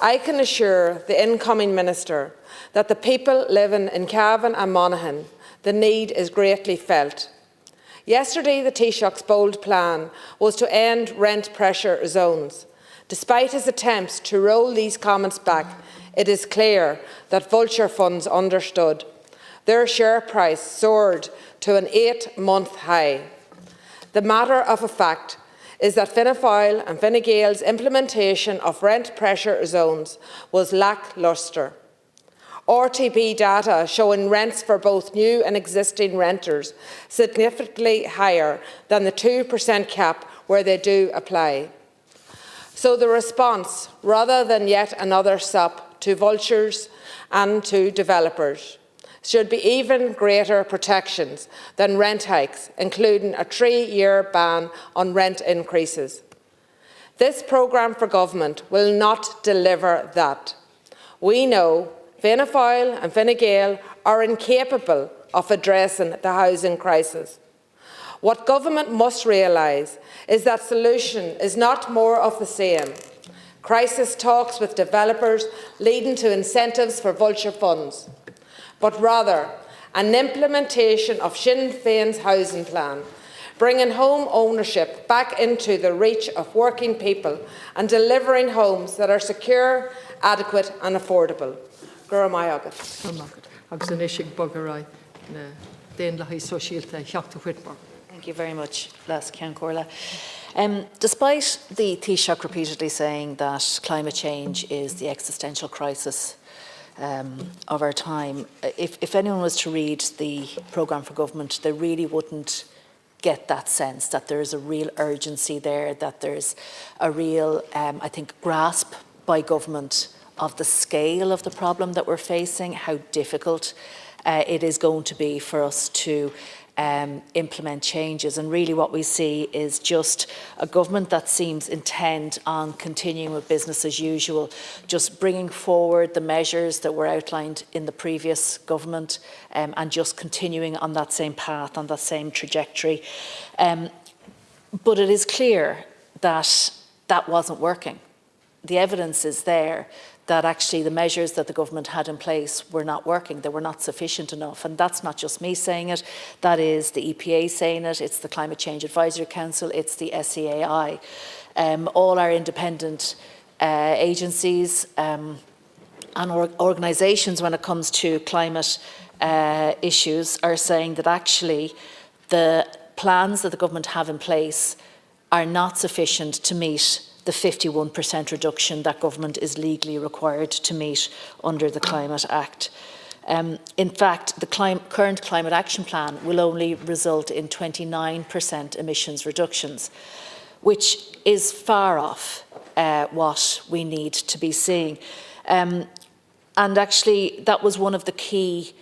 I can assure the incoming Minister that the people living in Cavan and Monaghan, the need is greatly felt. Yesterday, the Taoiseach's bold plan was to end rent pressure zones. Despite his attempts to roll these comments back, it is clear that vulture funds understood. Their share price soared to an 8-month high. The matter of a fact is that Fianna Fáil and Fine Gael's implementation of rent pressure zones was lacklustre. RTP data showing rents for both new and existing renters significantly higher than the 2% cap where they do apply. So the response, rather than yet another sop to vultures and to developers, should be even greater protections than rent hikes, including a 3-year ban on rent increases. This programme for government will not deliver that. We know Fianna Fáil and Fine Gael are incapable of addressing the housing crisis. What government must realise is that solution is not more of the same. Crisis talks with developers leading to incentives for vulture funds, but rather an implementation of Sinn Féin's housing plan, bringing home ownership back into the reach of working people and delivering homes that are secure, adequate and affordable. Thank you very much, Les Ceann Comhairle. Despite the Taoiseach repeatedly saying that climate change is the existential crisis of our time, if anyone was to read the programme for government, they really wouldn't get that sense that there is a real urgency there, that there's a real, I think, grasp by government of the scale of the problem that we're facing, how difficult it is going to be for us to implement changes. And really what we see is just a government that seems intent on continuing with business as usual, just bringing forward the measures that were outlined in the previous government and just continuing on that same path, on that same trajectory. But it is clear that that wasn't working. The evidence is there that actually the measures that the government had in place were not working, they were not sufficient enough. And that's not just me saying it, that is the EPA saying it, it's the Climate Change Advisory Council, it's the SEAI. All our independent agencies and organisations when it comes to climate issues are saying that actually the plans that the government have in place are not sufficient to meet the 51% reduction that government is legally required to meet under the Climate Act. In fact, the current Climate Action Plan will only result in 29% emissions reductions, which is far off what we need to be seeing. And actually, that was one of the key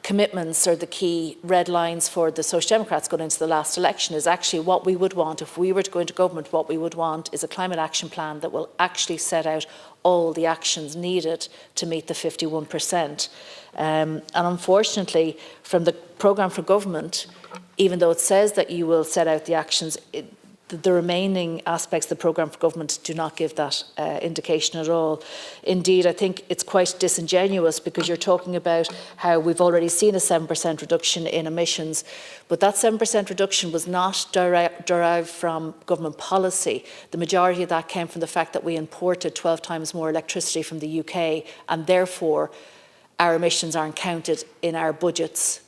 commitments or the key red lines for the Social Democrats going into the last election, is actually what we would want if we were to go into government. What we would want is a climate action plan that will actually set out all the actions needed to meet the 51%. And unfortunately, from the programme for government, even though it says that you will set out the actions, the remaining aspects of the programme for government do not give that indication at all. Indeed, I think it's quite disingenuous, because you're talking about how we've already seen a 7% reduction in emissions, but that 7% reduction was not derived from government policy. The majority of that came from the fact that we imported 12 times more electricity from the UK, and therefore our emissions aren't counted in our budgets.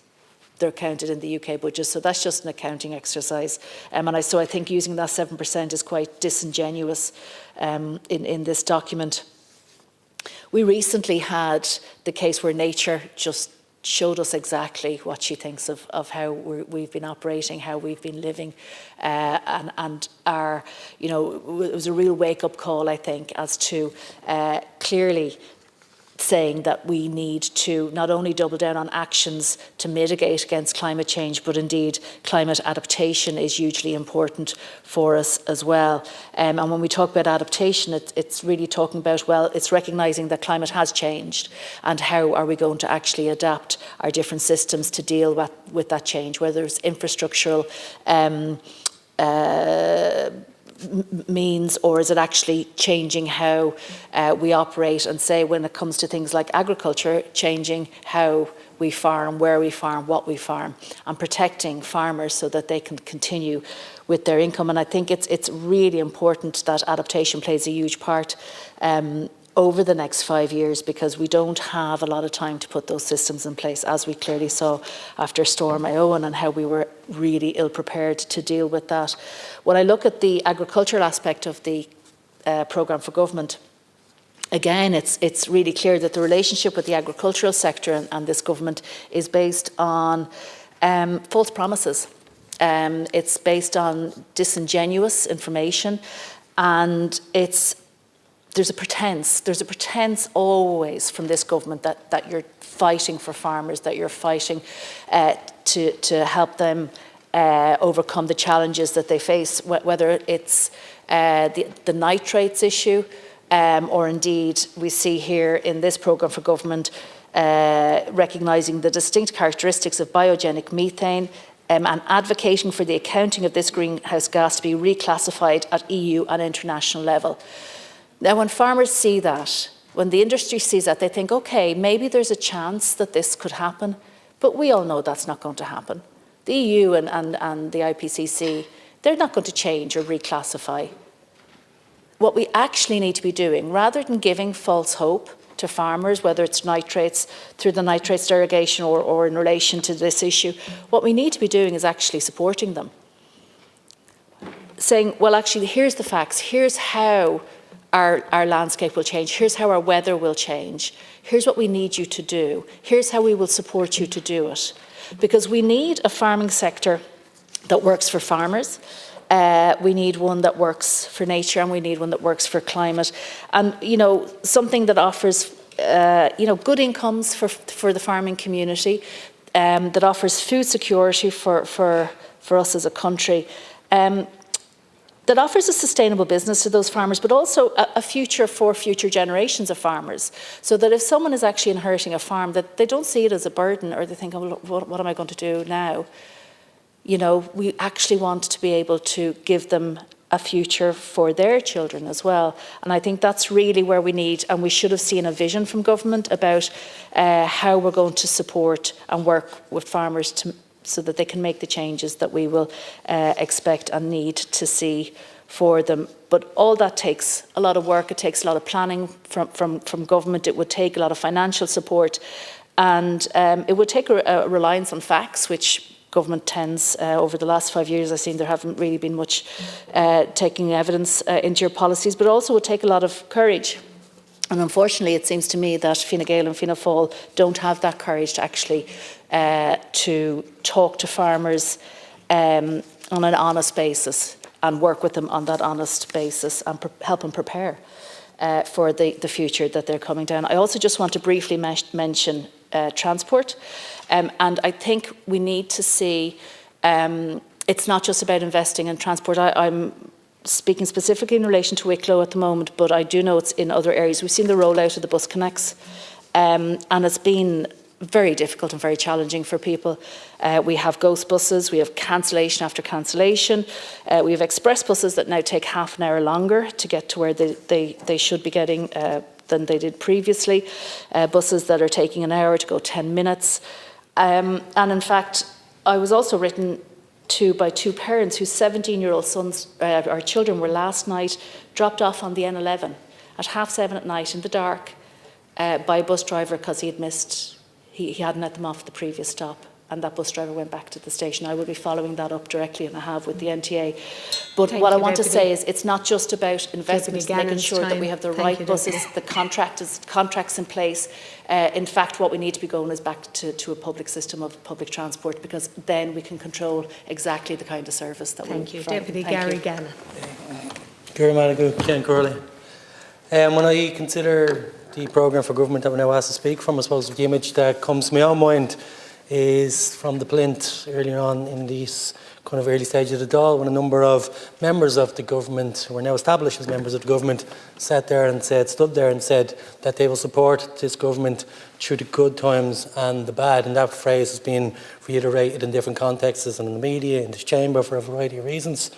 They're counted in the UK budget. So that's just an accounting exercise. So I think using that 7% is quite disingenuous in this document. We recently had the case where Nature just showed us exactly what she thinks of how we've been operating, how we've been living, and our, it was a real wake-up call, I think, as to clearly saying that we need to not only double down on actions to mitigate against climate change, but indeed climate adaptation is hugely important for us as well. And when we talk about adaptation, it's really talking about, well, it's recognising that climate has changed, and how are we going to actually adapt our different systems to deal with that change, whether it's infrastructural means, or is it actually changing how we operate and, say, when it comes to things like agriculture, changing how we farm, where we farm, what we farm, and protecting farmers so that they can continue with their income. And I think it's really important that adaptation plays a huge part over the next 5 years, because we don't have a lot of time to put those systems in place, as we clearly saw after Storm Eowyn and how we were really ill prepared to deal with that. When I look at the agricultural aspect of the programme for government, again, it's really clear that the relationship with the agricultural sector and this government is based on false promises. It's based on disingenuous information, and there's a pretense always from this government that you're fighting for farmers, that you're fighting to help them overcome the challenges that they face, whether it's the nitrates issue, or indeed we see here in this programme for government recognising the distinct characteristics of biogenic methane, and advocating for the accounting of this greenhouse gas to be reclassified at EU and international level. Now, when farmers see that, when the industry sees that, they think, okay, maybe there's a chance that this could happen, but we all know that's not going to happen. The EU and the IPCC, they're not going to change or reclassify. What we actually need to be doing, rather than giving false hope to farmers, whether it's nitrates, through the nitrates derogation or in relation to this issue, what we need to be doing is actually supporting them. Saying, well, actually, here's the facts, here's how our landscape will change, here's how our weather will change, here's what we need you to do, here's how we will support you to do it. Because we need a farming sector that works for farmers, we need one that works for nature, and we need one that works for climate. And, you know, something that offers, good incomes for the farming community, that offers food security for us as a country, that offers a sustainable business to those farmers, but also a future for future generations of farmers. So that if someone is actually inheriting a farm, that they don't see it as a burden, or they think, oh, what am I going to do now? You know, we actually want to be able to give them a future for their children as well. And I think that's really where we need, and we should have seen a vision from government about how we're going to support and work with farmers so that they can make the changes that we will expect and need to see for them. But all that takes a lot of work, it takes a lot of planning from government, it would take a lot of financial support, and it would take a reliance on facts, which government tends, over the last 5 years, I've seen there haven't really been much taking evidence into your policies, but also would take a lot of courage. And unfortunately, it seems to me that Fine Gael and Fianna Fáil don't have that courage to actually to talk to farmers on an honest basis and work with them on that honest basis and help them prepare for the future that they're coming down. I also just want to briefly mention transport. And I think we need to see, it's not just about investing in transport. I'm speaking specifically in relation to Wicklow at the moment, but I do know it's in other areas. We've seen the rollout of the bus connects, and it's been very difficult and very challenging for people. We have ghost buses, we have cancellation after cancellation, we have express buses that now take half an hour longer to get to where they should be getting than they did previously, buses that are taking an hour to go 10 minutes. And in fact, I was also written to by two parents whose 17-year-old sons, or children, were last night dropped off on the N11 at 7:30 at night in the dark by a bus driver because he had missed, he hadn't let them off the previous stop, and that bus driver went back to the station. I will be following that up directly, and I have with the NTA. But what I want to say is it's not just about investment, making sure that we have the right buses, the contracts in place. In fact, what we need to be going is back to a public system of public transport, because then we can control exactly the kind of service that we provide. Thank you. Deputy Gary Gannon. When I consider the programme for government that we're now asked to speak from, I suppose the image that comes to my own mind is from the plinth earlier on in these kind of early stages of the Dáil, when a number of members of the government, who are now established as members of the government, stood there and said that they will support this government through the good times and the bad. And that phrase has been reiterated in different contexts and in the media, in this chamber, for a variety of reasons.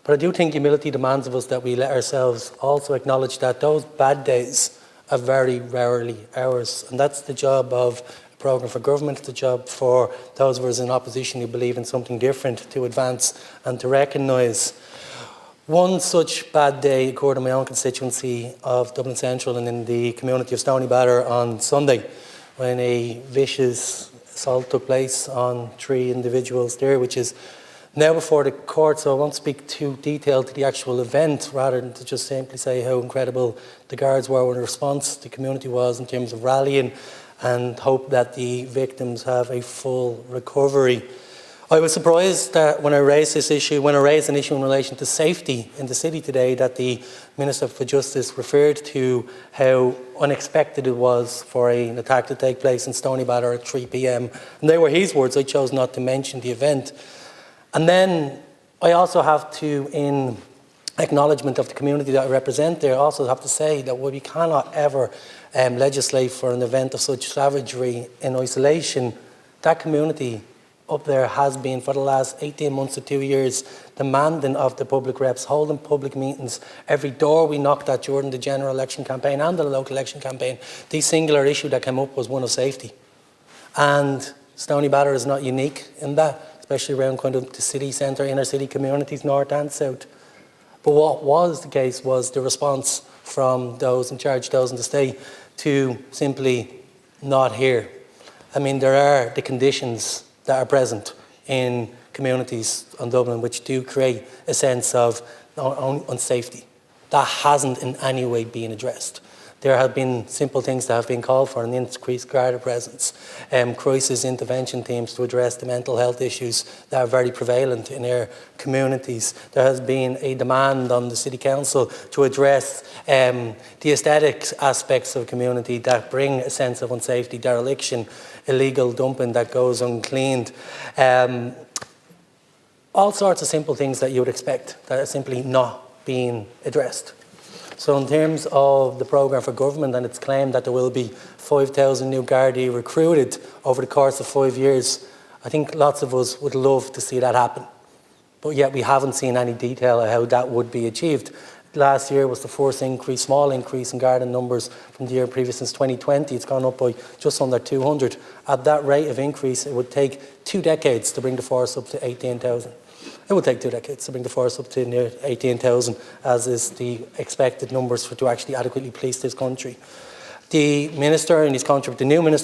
But I do think humility demands of us that we let ourselves also acknowledge that those bad days are very rarely ours. And that's the job of a programme for government, the job for those of us in opposition who believe in something different, to advance and to recognise. One such bad day occurred in my own constituency of Dublin Central and in the community of Stoneybatter on Sunday, when a vicious assault took place on 3 individuals there, which is now before the court, so I won't speak too detailed to the actual event, rather than to just simply say how incredible the guards were in response the community was in terms of rallying, and hope that the victims have a full recovery. I was surprised that when I raised an issue in relation to safety in the city today, that the Minister for Justice referred to how unexpected it was for an attack to take place in Stoneybatter at 3 p.m. And they were his words. I chose not to mention the event. And then I also have to, in acknowledgement of the community that I represent there, also have to say that we cannot ever legislate for an event of such savagery in isolation. That community up there has been, for the last 18 months to 2 years, demanding of the public reps, holding public meetings. Every door we knocked at during the general election campaign and the local election campaign, the singular issue that came up was one of safety. And Stoneybatter is not unique in that, especially around kind of the city centre, inner city communities, north and south. But what was the case was the response from those in charge, those in the state, to simply not hear. I mean, there are the conditions that are present in communities in Dublin which do create a sense of unsafety. That hasn't in any way been addressed. There have been simple things that have been called for: an increased Garda presence, crisis intervention teams to address the mental health issues that are very prevalent in our communities. There has been a demand on the City Council to address the aesthetic aspects of a community that bring a sense of unsafety, dereliction, illegal dumping that goes uncleaned. All sorts of simple things that you would expect that are simply not being addressed. So in terms of the programme for government and its claim that there will be 5,000 new Gardaí recruited over the course of 5 years, I think lots of us would love to see that happen. But yet we haven't seen any detail of how that would be achieved. Last year was the first small increase in Garda numbers from the year previous since 2020. It's gone up by just under 200. At that rate of increase, it would take 2 decades to bring the force up to 18,000. It would take 2 decades to bring the force up to near 18,000, as is the expected numbers to actually adequately police this country. The new minister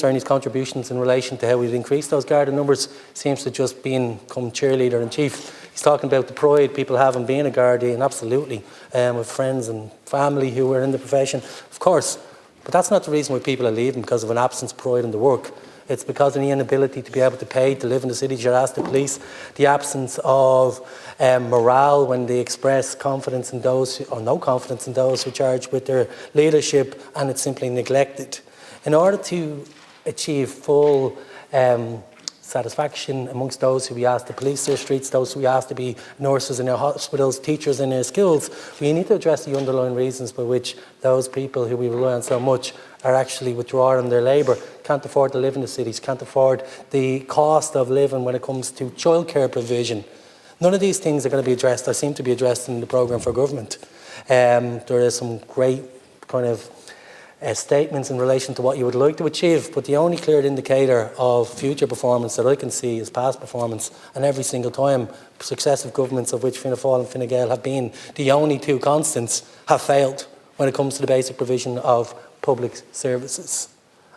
and his contributions in relation to how we've increased those Garda numbers seems to just become cheerleader in chief. He's talking about the pride people have in being a Gardaí, and absolutely, with friends and family who are in the profession, of course. But that's not the reason why people are leaving, because of an absence of pride in the work. It's because of the inability to be able to pay to live in the city you're asked to police, the absence of morale when they express confidence in those, or no confidence in those who are charged with their leadership, and it's simply neglected. In order to achieve full satisfaction amongst those who we ask to police their streets, those who we ask to be nurses in our hospitals, teachers in our schools, we need to address the underlying reasons by which those people who we rely on so much are actually withdrawing their labour, can't afford to live in the cities, can't afford the cost of living when it comes to childcare provision. None of these things are going to be addressed, or seem to be addressed in the programme for government. There is some great kind of statements in relation to what you would like to achieve, but the only clear indicator of future performance that I can see is past performance, and every single time successive governments, of which Fianna Fáil and Fine Gael have been the only two constants, have failed when it comes to the basic provision of public services.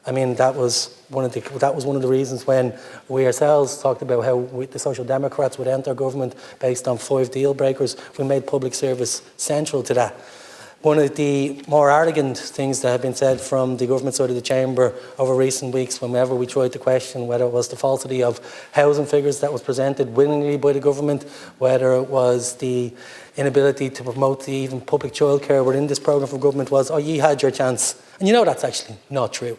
I mean, that was one of the reasons when we ourselves talked about how the Social Democrats would enter government based on 5 deal breakers. We made public service central to that. One of the more arrogant things that have been said from the government side of the chamber over recent weeks, whenever we tried to question whether it was the falsity of housing figures that was presented willingly by the government, whether it was the inability to promote even public childcare within this programme for government, was, oh, ye had your chance. And you know that's actually not true.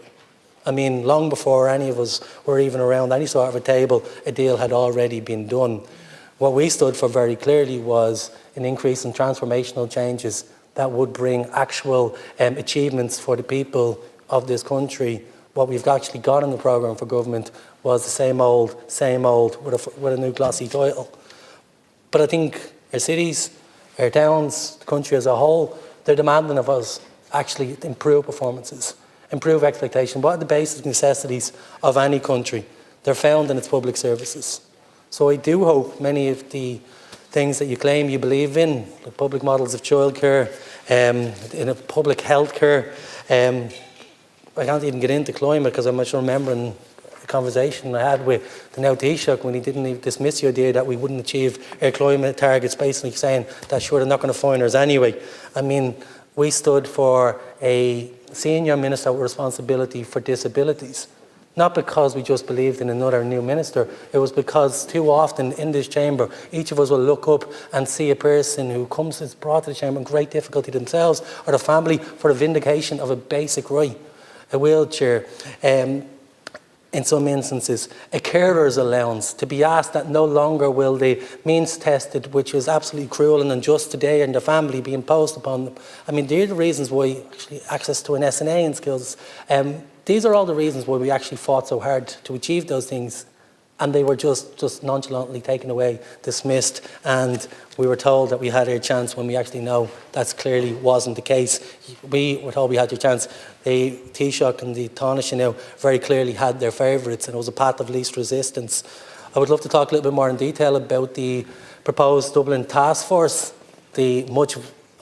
I mean, long before any of us were even around any sort of a table, a deal had already been done. What we stood for very clearly was an increase in transformational changes that would bring actual achievements for the people of this country. What we've actually got in the programme for government was the same old with a new glossy title. But I think our cities, our towns, the country as a whole, they're demanding of us actually improve performances, improve expectation. What are the basic necessities of any country? They're found in its public services. So I do hope many of the things that you claim you believe in, the public models of childcare, in a public health care, I can't even get into climate because I'm just remembering a conversation I had with the now Taoiseach when he didn't even dismiss the idea that we wouldn't achieve our climate targets, basically saying that sure they're not going to find us anyway. I mean, we stood for a senior minister with responsibility for disabilities. Not because we just believed in another new minister, it was because too often in this chamber, each of us will look up and see a person who is brought to the chamber in great difficulty themselves or the family for the vindication of a basic right. A wheelchair, in some instances, a carer's allowance, to be asked that no longer will the means tested, which was absolutely cruel and unjust today, and the family be imposed upon them. I mean, these are the reasons why actually access to an SNA in skills, these are all the reasons why we actually fought so hard to achieve those things, and they were just nonchalantly taken away, dismissed, and we were told that we had our chance when we actually know that clearly wasn't the case. We were told we had our chance. The Taoiseach and the Taoiseach now very clearly had their favourites, and it was a path of least resistance. I would love to talk a little bit more in detail about the proposed Dublin task force, the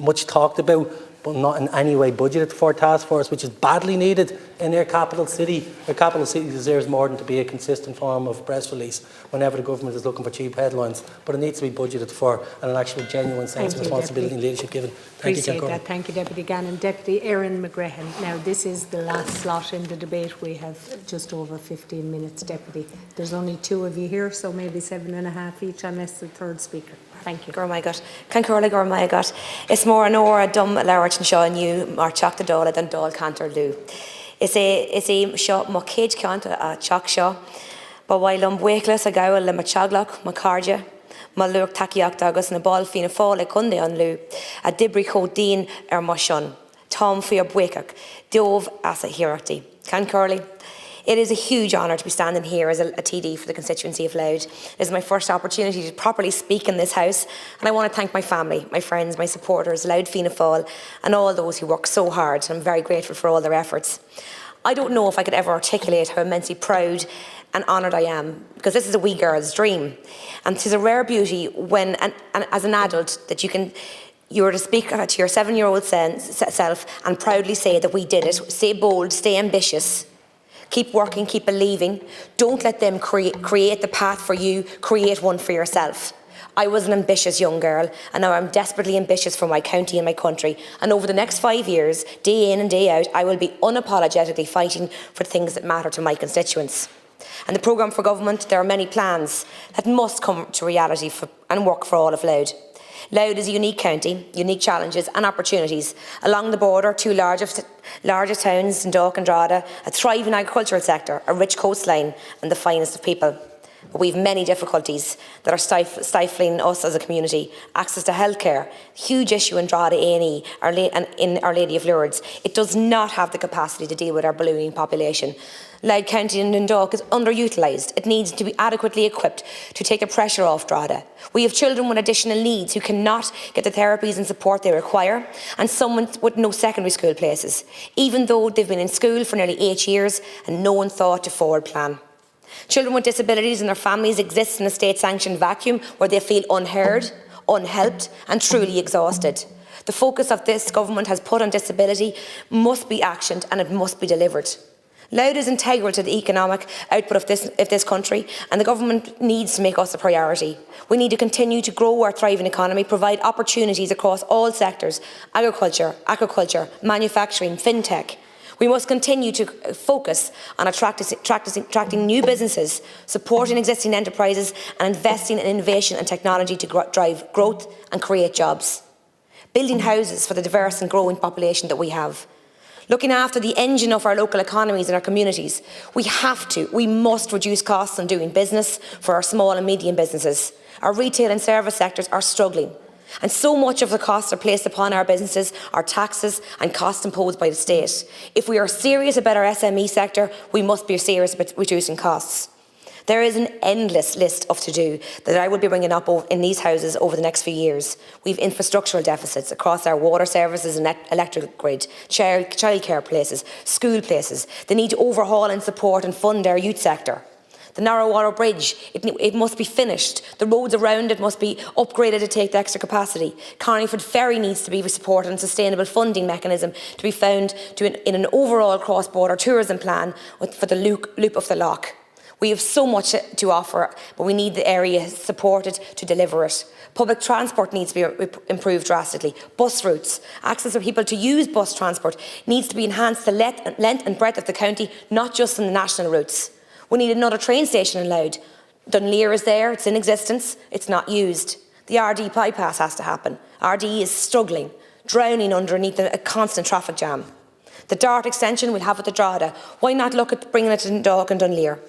much talked about but not in any way budgeted for task force, which is badly needed in our capital city. Our capital city deserves more than to be a consistent form of press release whenever the government is looking for cheap headlines, but it needs to be budgeted for and an actual genuine sense of responsibility and leadership given. Thank Appreciate you, that. Thank you, Deputy Gannon. Deputy Erin McGrahan. Now, this is the last slot in the debate. We have just over 15 minutes, Deputy. There's only two of you here, so maybe 7.5 each, unless the third speaker. Thank you. Cancurla Gormaigat. It's more an ora dum Lawrence and Sean you mar chak the dola than dol canter do. It's a shot mo cage canter a chak shaw. But while wakeless a gowl le machaglok, macardia, maluk takiak dagus and a ball fina fall a kunde on lu, a dibri hodin moshon, Tom for your bwekak, dove as a hierarchy. Cancurly. It is a huge honour to be standing here as a TD for the constituency of Louth. It is my first opportunity to properly speak in this House, and I want to thank my family, my friends, my supporters, Louth Fianna Fáil, and all those who work so hard. I'm very grateful for all their efforts. I don't know if I could ever articulate how immensely proud and honoured I am, because this is a wee girl's dream. And it is a rare beauty when, and as an adult, that you were to speak to your 7-year-old self and proudly say that we did it. Stay bold, stay ambitious. Keep working, keep believing. Don't let them create the path for you, create one for yourself. I was an ambitious young girl, and now I'm desperately ambitious for my county and my country. And over the next 5 years, day in and day out, I will be unapologetically fighting for things that matter to my constituents. And the programme for government, there are many plans that must come to reality and work for all of Louth. Louth is a unique county, unique challenges and opportunities. Along the border, two largest towns, Dundalk and Drogheda, a thriving agricultural sector, a rich coastline and the finest of people. But we have many difficulties that are stifling us as a community. Access to healthcare, huge issue in Drogheda A&E and in Our Lady of Lourdes. It does not have the capacity to deal with our ballooning population. Louth County and Dundalk is underutilised. It needs to be adequately equipped to take the pressure off Drogheda. We have children with additional needs who cannot get the therapies and support they require, and some with no secondary school places, even though they've been in school for nearly 8 years and no one thought to forward plan. Children with disabilities and their families exist in a state-sanctioned vacuum where they feel unheard, unhelped and truly exhausted. The focus of this government has put on disability must be actioned and it must be delivered. Louth is integral to the economic output of this country, and the government needs to make us a priority. We need to continue to grow our thriving economy, provide opportunities across all sectors: agriculture, aquaculture, manufacturing, fintech. We must continue to focus on attracting new businesses, supporting existing enterprises and investing in innovation and technology to drive growth and create jobs. Building houses for the diverse and growing population that we have. Looking after the engine of our local economies and our communities. We must reduce costs on doing business for our small and medium businesses. Our retail and service sectors are struggling. And so much of the costs are placed upon our businesses, our taxes and costs imposed by the state. If we are serious about our SME sector, we must be serious about reducing costs. There is an endless list of to-do that I will be bringing up in these houses over the next few years. We have infrastructural deficits across our water services and electrical grid, childcare places, school places. The need to overhaul and support and fund our youth sector. The Narrowwater Bridge, it must be finished. The roads around it must be upgraded to take the extra capacity. Carneyford Ferry needs to be supported and sustainable funding mechanism to be found in an overall cross-border tourism plan for the loop of the loch. We have so much to offer, but we need the area supported to deliver it. Public transport needs to be improved drastically. Bus routes, access for people to use bus transport needs to be enhanced the length and breadth of the county, not just in the national routes. We need another train station in Louth. Dunleer is there, it's in existence, it's not used. The RD bypass has to happen. RD is struggling, drowning underneath a constant traffic jam. The Dart extension we'll have at the Drogheda. Why not look at bringing it to Dundalk and Dunleer?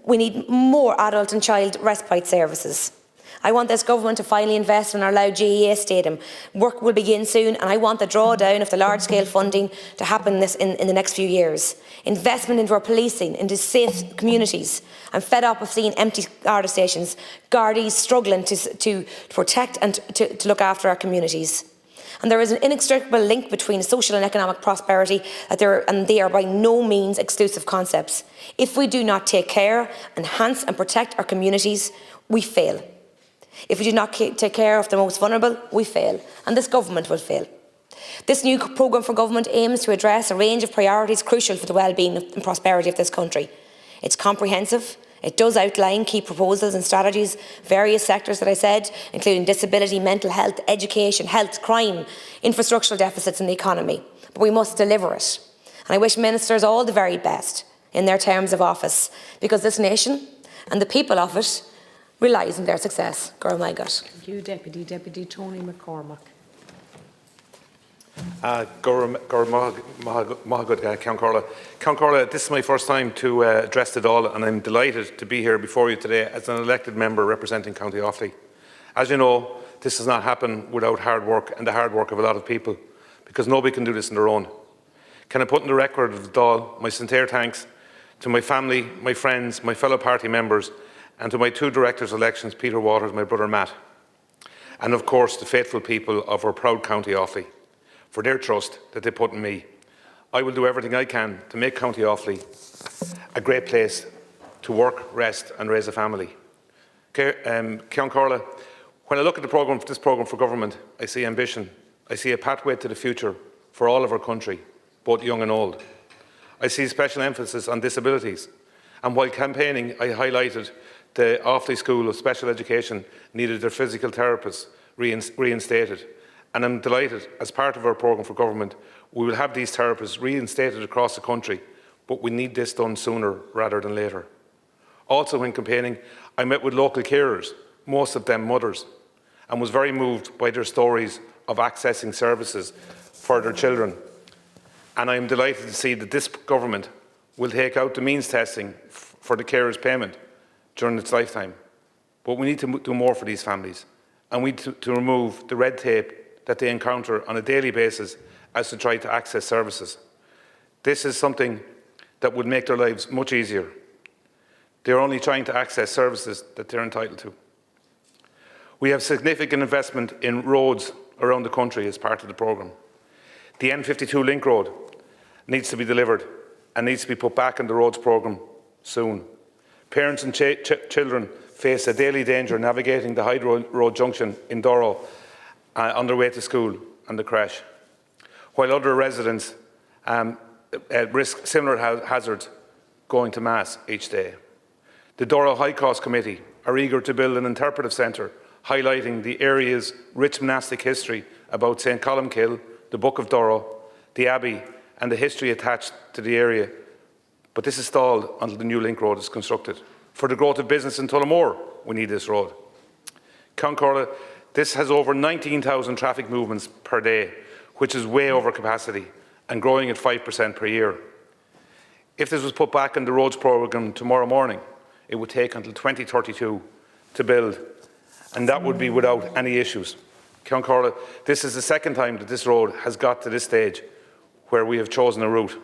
We need more adult and child respite services. I want this government to finally invest in our Louth GAA stadium. Work will begin soon, and I want the drawdown of the large-scale funding to happen in the next few years. Investment into our policing, into safe communities. I'm fed up of seeing empty Garda stations, Gardays struggling to protect and to look after our communities. And there is an inextricable link between social and economic prosperity, and they are by no means exclusive concepts. If we do not take care, enhance and protect our communities, we fail. If we do not take care of the most vulnerable, we fail, and this government will fail. This new programme for government aims to address a range of priorities crucial for the well-being and prosperity of this country. It's comprehensive. It does outline key proposals and strategies, various sectors that I said, including disability, mental health, education, health, crime, infrastructural deficits in the economy. But we must deliver it. And I wish ministers all the very best in their terms of office, because this nation and the people of it relies on their success. Girl, my God. Thank you, Deputy Tony McCormack. Count Corla, this is my first time to address the Dáil, and I'm delighted to be here before you today as an elected member representing County Offaly. As you know, this does not happen without hard work and the hard work of a lot of people, because nobody can do this on their own. Can I put in the record of the Dáil my sincere thanks to my family, my friends, my fellow party members, and to my two directors' elections, Peter Waters, my brother Matt, and of course the faithful people of our proud County Offaly, for their trust that they put in me. I will do everything I can to make County Offaly a great place to work, rest and raise a family. Ceann Corla, when I look at this programme for government, I see ambition. I see a pathway to the future for all of our country, both young and old. I see special emphasis on disabilities. And while campaigning, I highlighted the Offaly School of Special Education needed their physical therapists reinstated. And I'm delighted, as part of our programme for government, we will have these therapists reinstated across the country, but we need this done sooner rather than later. Also, when campaigning, I met with local carers, most of them mothers, and was very moved by their stories of accessing services for their children. And I am delighted to see that this government will take out the means testing for the carers' payment during its lifetime. But we need to do more for these families, and we need to remove the red tape that they encounter on a daily basis as to try to access services. This is something that would make their lives much easier. They're only trying to access services that they're entitled to. We have significant investment in roads around the country as part of the programme. The N52 link road needs to be delivered and needs to be put back in the roads programme soon. Parents and children face a daily danger navigating the Hyde Road junction in Doro on their way to school and the crash, while other residents risk similar hazards going to Mass each day. The Doro High Cost Committee are eager to build an interpretive centre highlighting the area's rich monastic history about St Columkill, the Book of Doro, the Abbey and the history attached to the area, but this is stalled until the new link road is constructed. For the growth of business in Tullamore, we need this road. Ceann Corla, this has over 19,000 traffic movements per day, which is way over capacity and growing at 5% per year. If this was put back in the roads programme tomorrow morning, it would take until 2032 to build, and that would be without any issues. Ceann Corla, this is the second time that this road has got to this stage where we have chosen a route.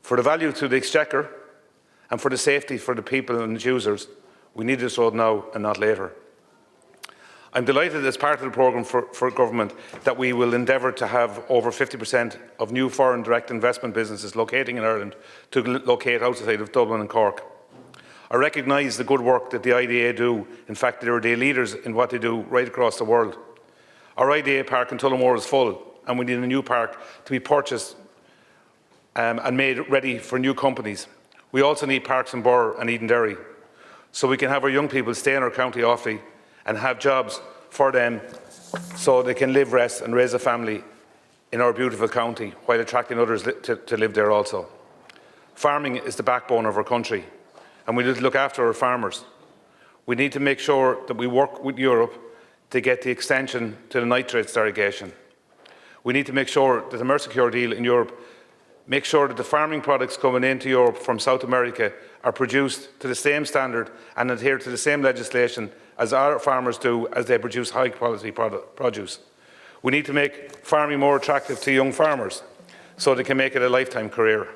For the value to the Exchequer and for the safety for the people and the users, we need this road now and not later. I'm delighted as part of the programme for government that we will endeavour to have over 50% of new foreign direct investment businesses locating in Ireland to locate outside of Dublin and Cork. I recognise the good work that the IDA do. In fact, they are the leaders in what they do right across the world. Our IDA park in Tullamore is full, and we need a new park to be purchased and made ready for new companies. We also need parks in Burr and Edenderry, so we can have our young people stay in our county Offaly and have jobs for them so they can live, rest and raise a family in our beautiful county while attracting others to live there also. Farming is the backbone of our country, and we need to look after our farmers. We need to make sure that we work with Europe to get the extension to the nitrates derogation. We need to make sure that the Mercosur deal in Europe make sure that the farming products coming into Europe from South America are produced to the same standard and adhere to the same legislation as our farmers do as they produce high quality produce. We need to make farming more attractive to young farmers so they can make it a lifetime career.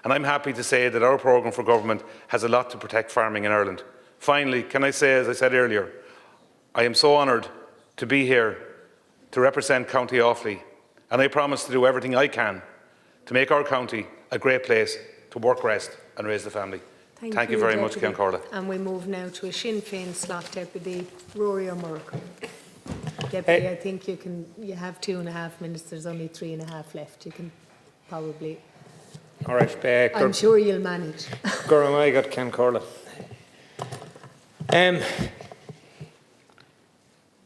And I'm happy to say that our programme for government has a lot to protect farming in Ireland. Finally, can I say, as I said earlier, I am so honoured to be here to represent County Offaly, and I promise to do everything I can to make our county a great place to work, rest and raise the family. Thank you very much, Deputy. Cian Corla. And we move now to a Sinn Féin slot deputy, Rory O'Murray. Deputy, I think you have 2.5 minutes. There's only 3.5 left. You can probably. All right. I'm sure you'll manage. I got Cian Corla.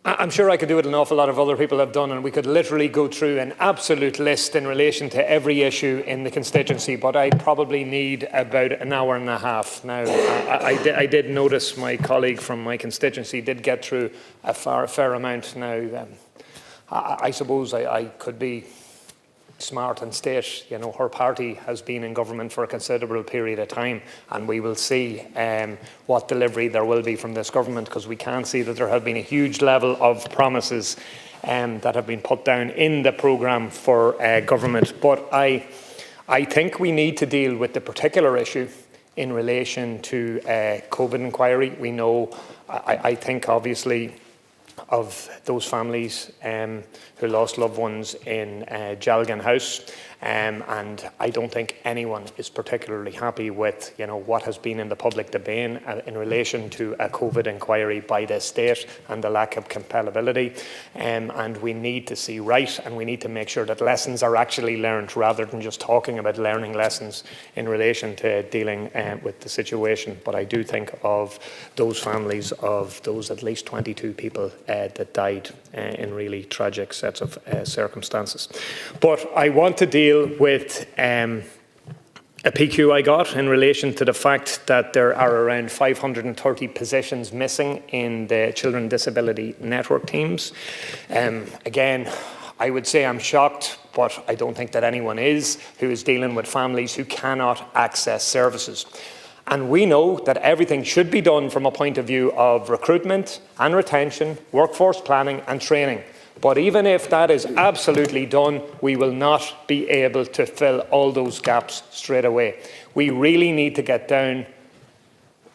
I'm sure I could do what an awful lot of other people have done, and we could literally go through an absolute list in relation to every issue in the constituency, but I probably need about an hour and a half. Now, I did notice my colleague from my constituency did get through a fair amount. Now, I suppose I could be smart and state, her party has been in government for a considerable period of time, and we will see what delivery there will be from this government, because we can see that there have been a huge level of promises that have been put down in the programme for government. But I think we need to deal with the particular issue in relation to COVID inquiry. We know, I think obviously, of those families who lost loved ones in Jalgan House, and I don't think anyone is particularly happy with what has been in the public debate in relation to a COVID inquiry by the state and the lack of compatibility, and we need to see right, and we need to make sure that lessons are actually learned rather than just talking about learning lessons in relation to dealing with the situation. But I do think of those families of those at least 22 people that died in really tragic sets of circumstances. But I want to deal with a PQ I got in relation to the fact that there are around 530 positions missing in the Children Disability Network teams. Again, I would say I'm shocked, but I don't think that anyone is, who is dealing with families who cannot access services. And we know that everything should be done from a point of view of recruitment and retention, workforce planning and training. But even if that is absolutely done, we will not be able to fill all those gaps straight away. We really need to get down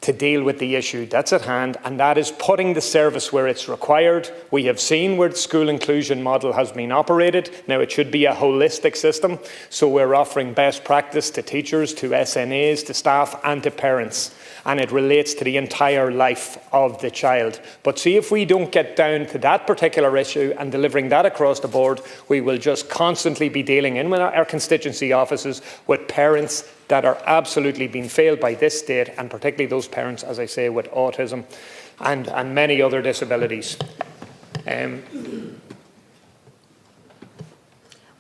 to deal with the issue that's at hand, and that is putting the service where it's required. We have seen where the school inclusion model has been operated. Now it should be a holistic system, so we're offering best practice to teachers, to SNAs, to staff and to parents, and it relates to the entire life of the child. But see, if we don't get down to that particular issue and delivering that across the board, we will just constantly be dealing in with our constituency offices with parents that are absolutely being failed by this state, and particularly those parents, as I say, with autism and many other disabilities.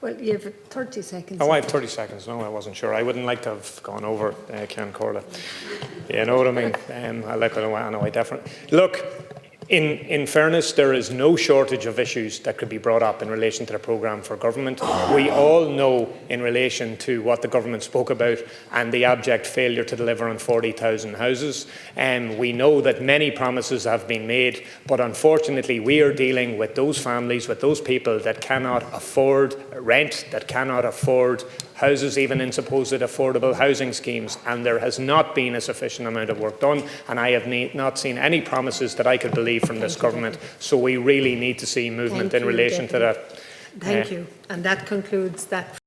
Well, you have 30 seconds. Oh, I have 30 seconds. No, I wasn't sure. I wouldn't like to have gone over Cian Corla. You know what I mean? I definitely... Look, in fairness, there is no shortage of issues that could be brought up in relation to the programme for government. We all know in relation to what the government spoke about and the abject failure to deliver on 40,000 houses. We know that many promises have been made, but unfortunately we are dealing with those families, with those people that cannot afford rent, that cannot afford houses even in supposed affordable housing schemes, and there has not been a sufficient amount of work done, and I have not seen any promises that I could believe from this government. So we really need to see movement in relation to that. Thank you. And that concludes that.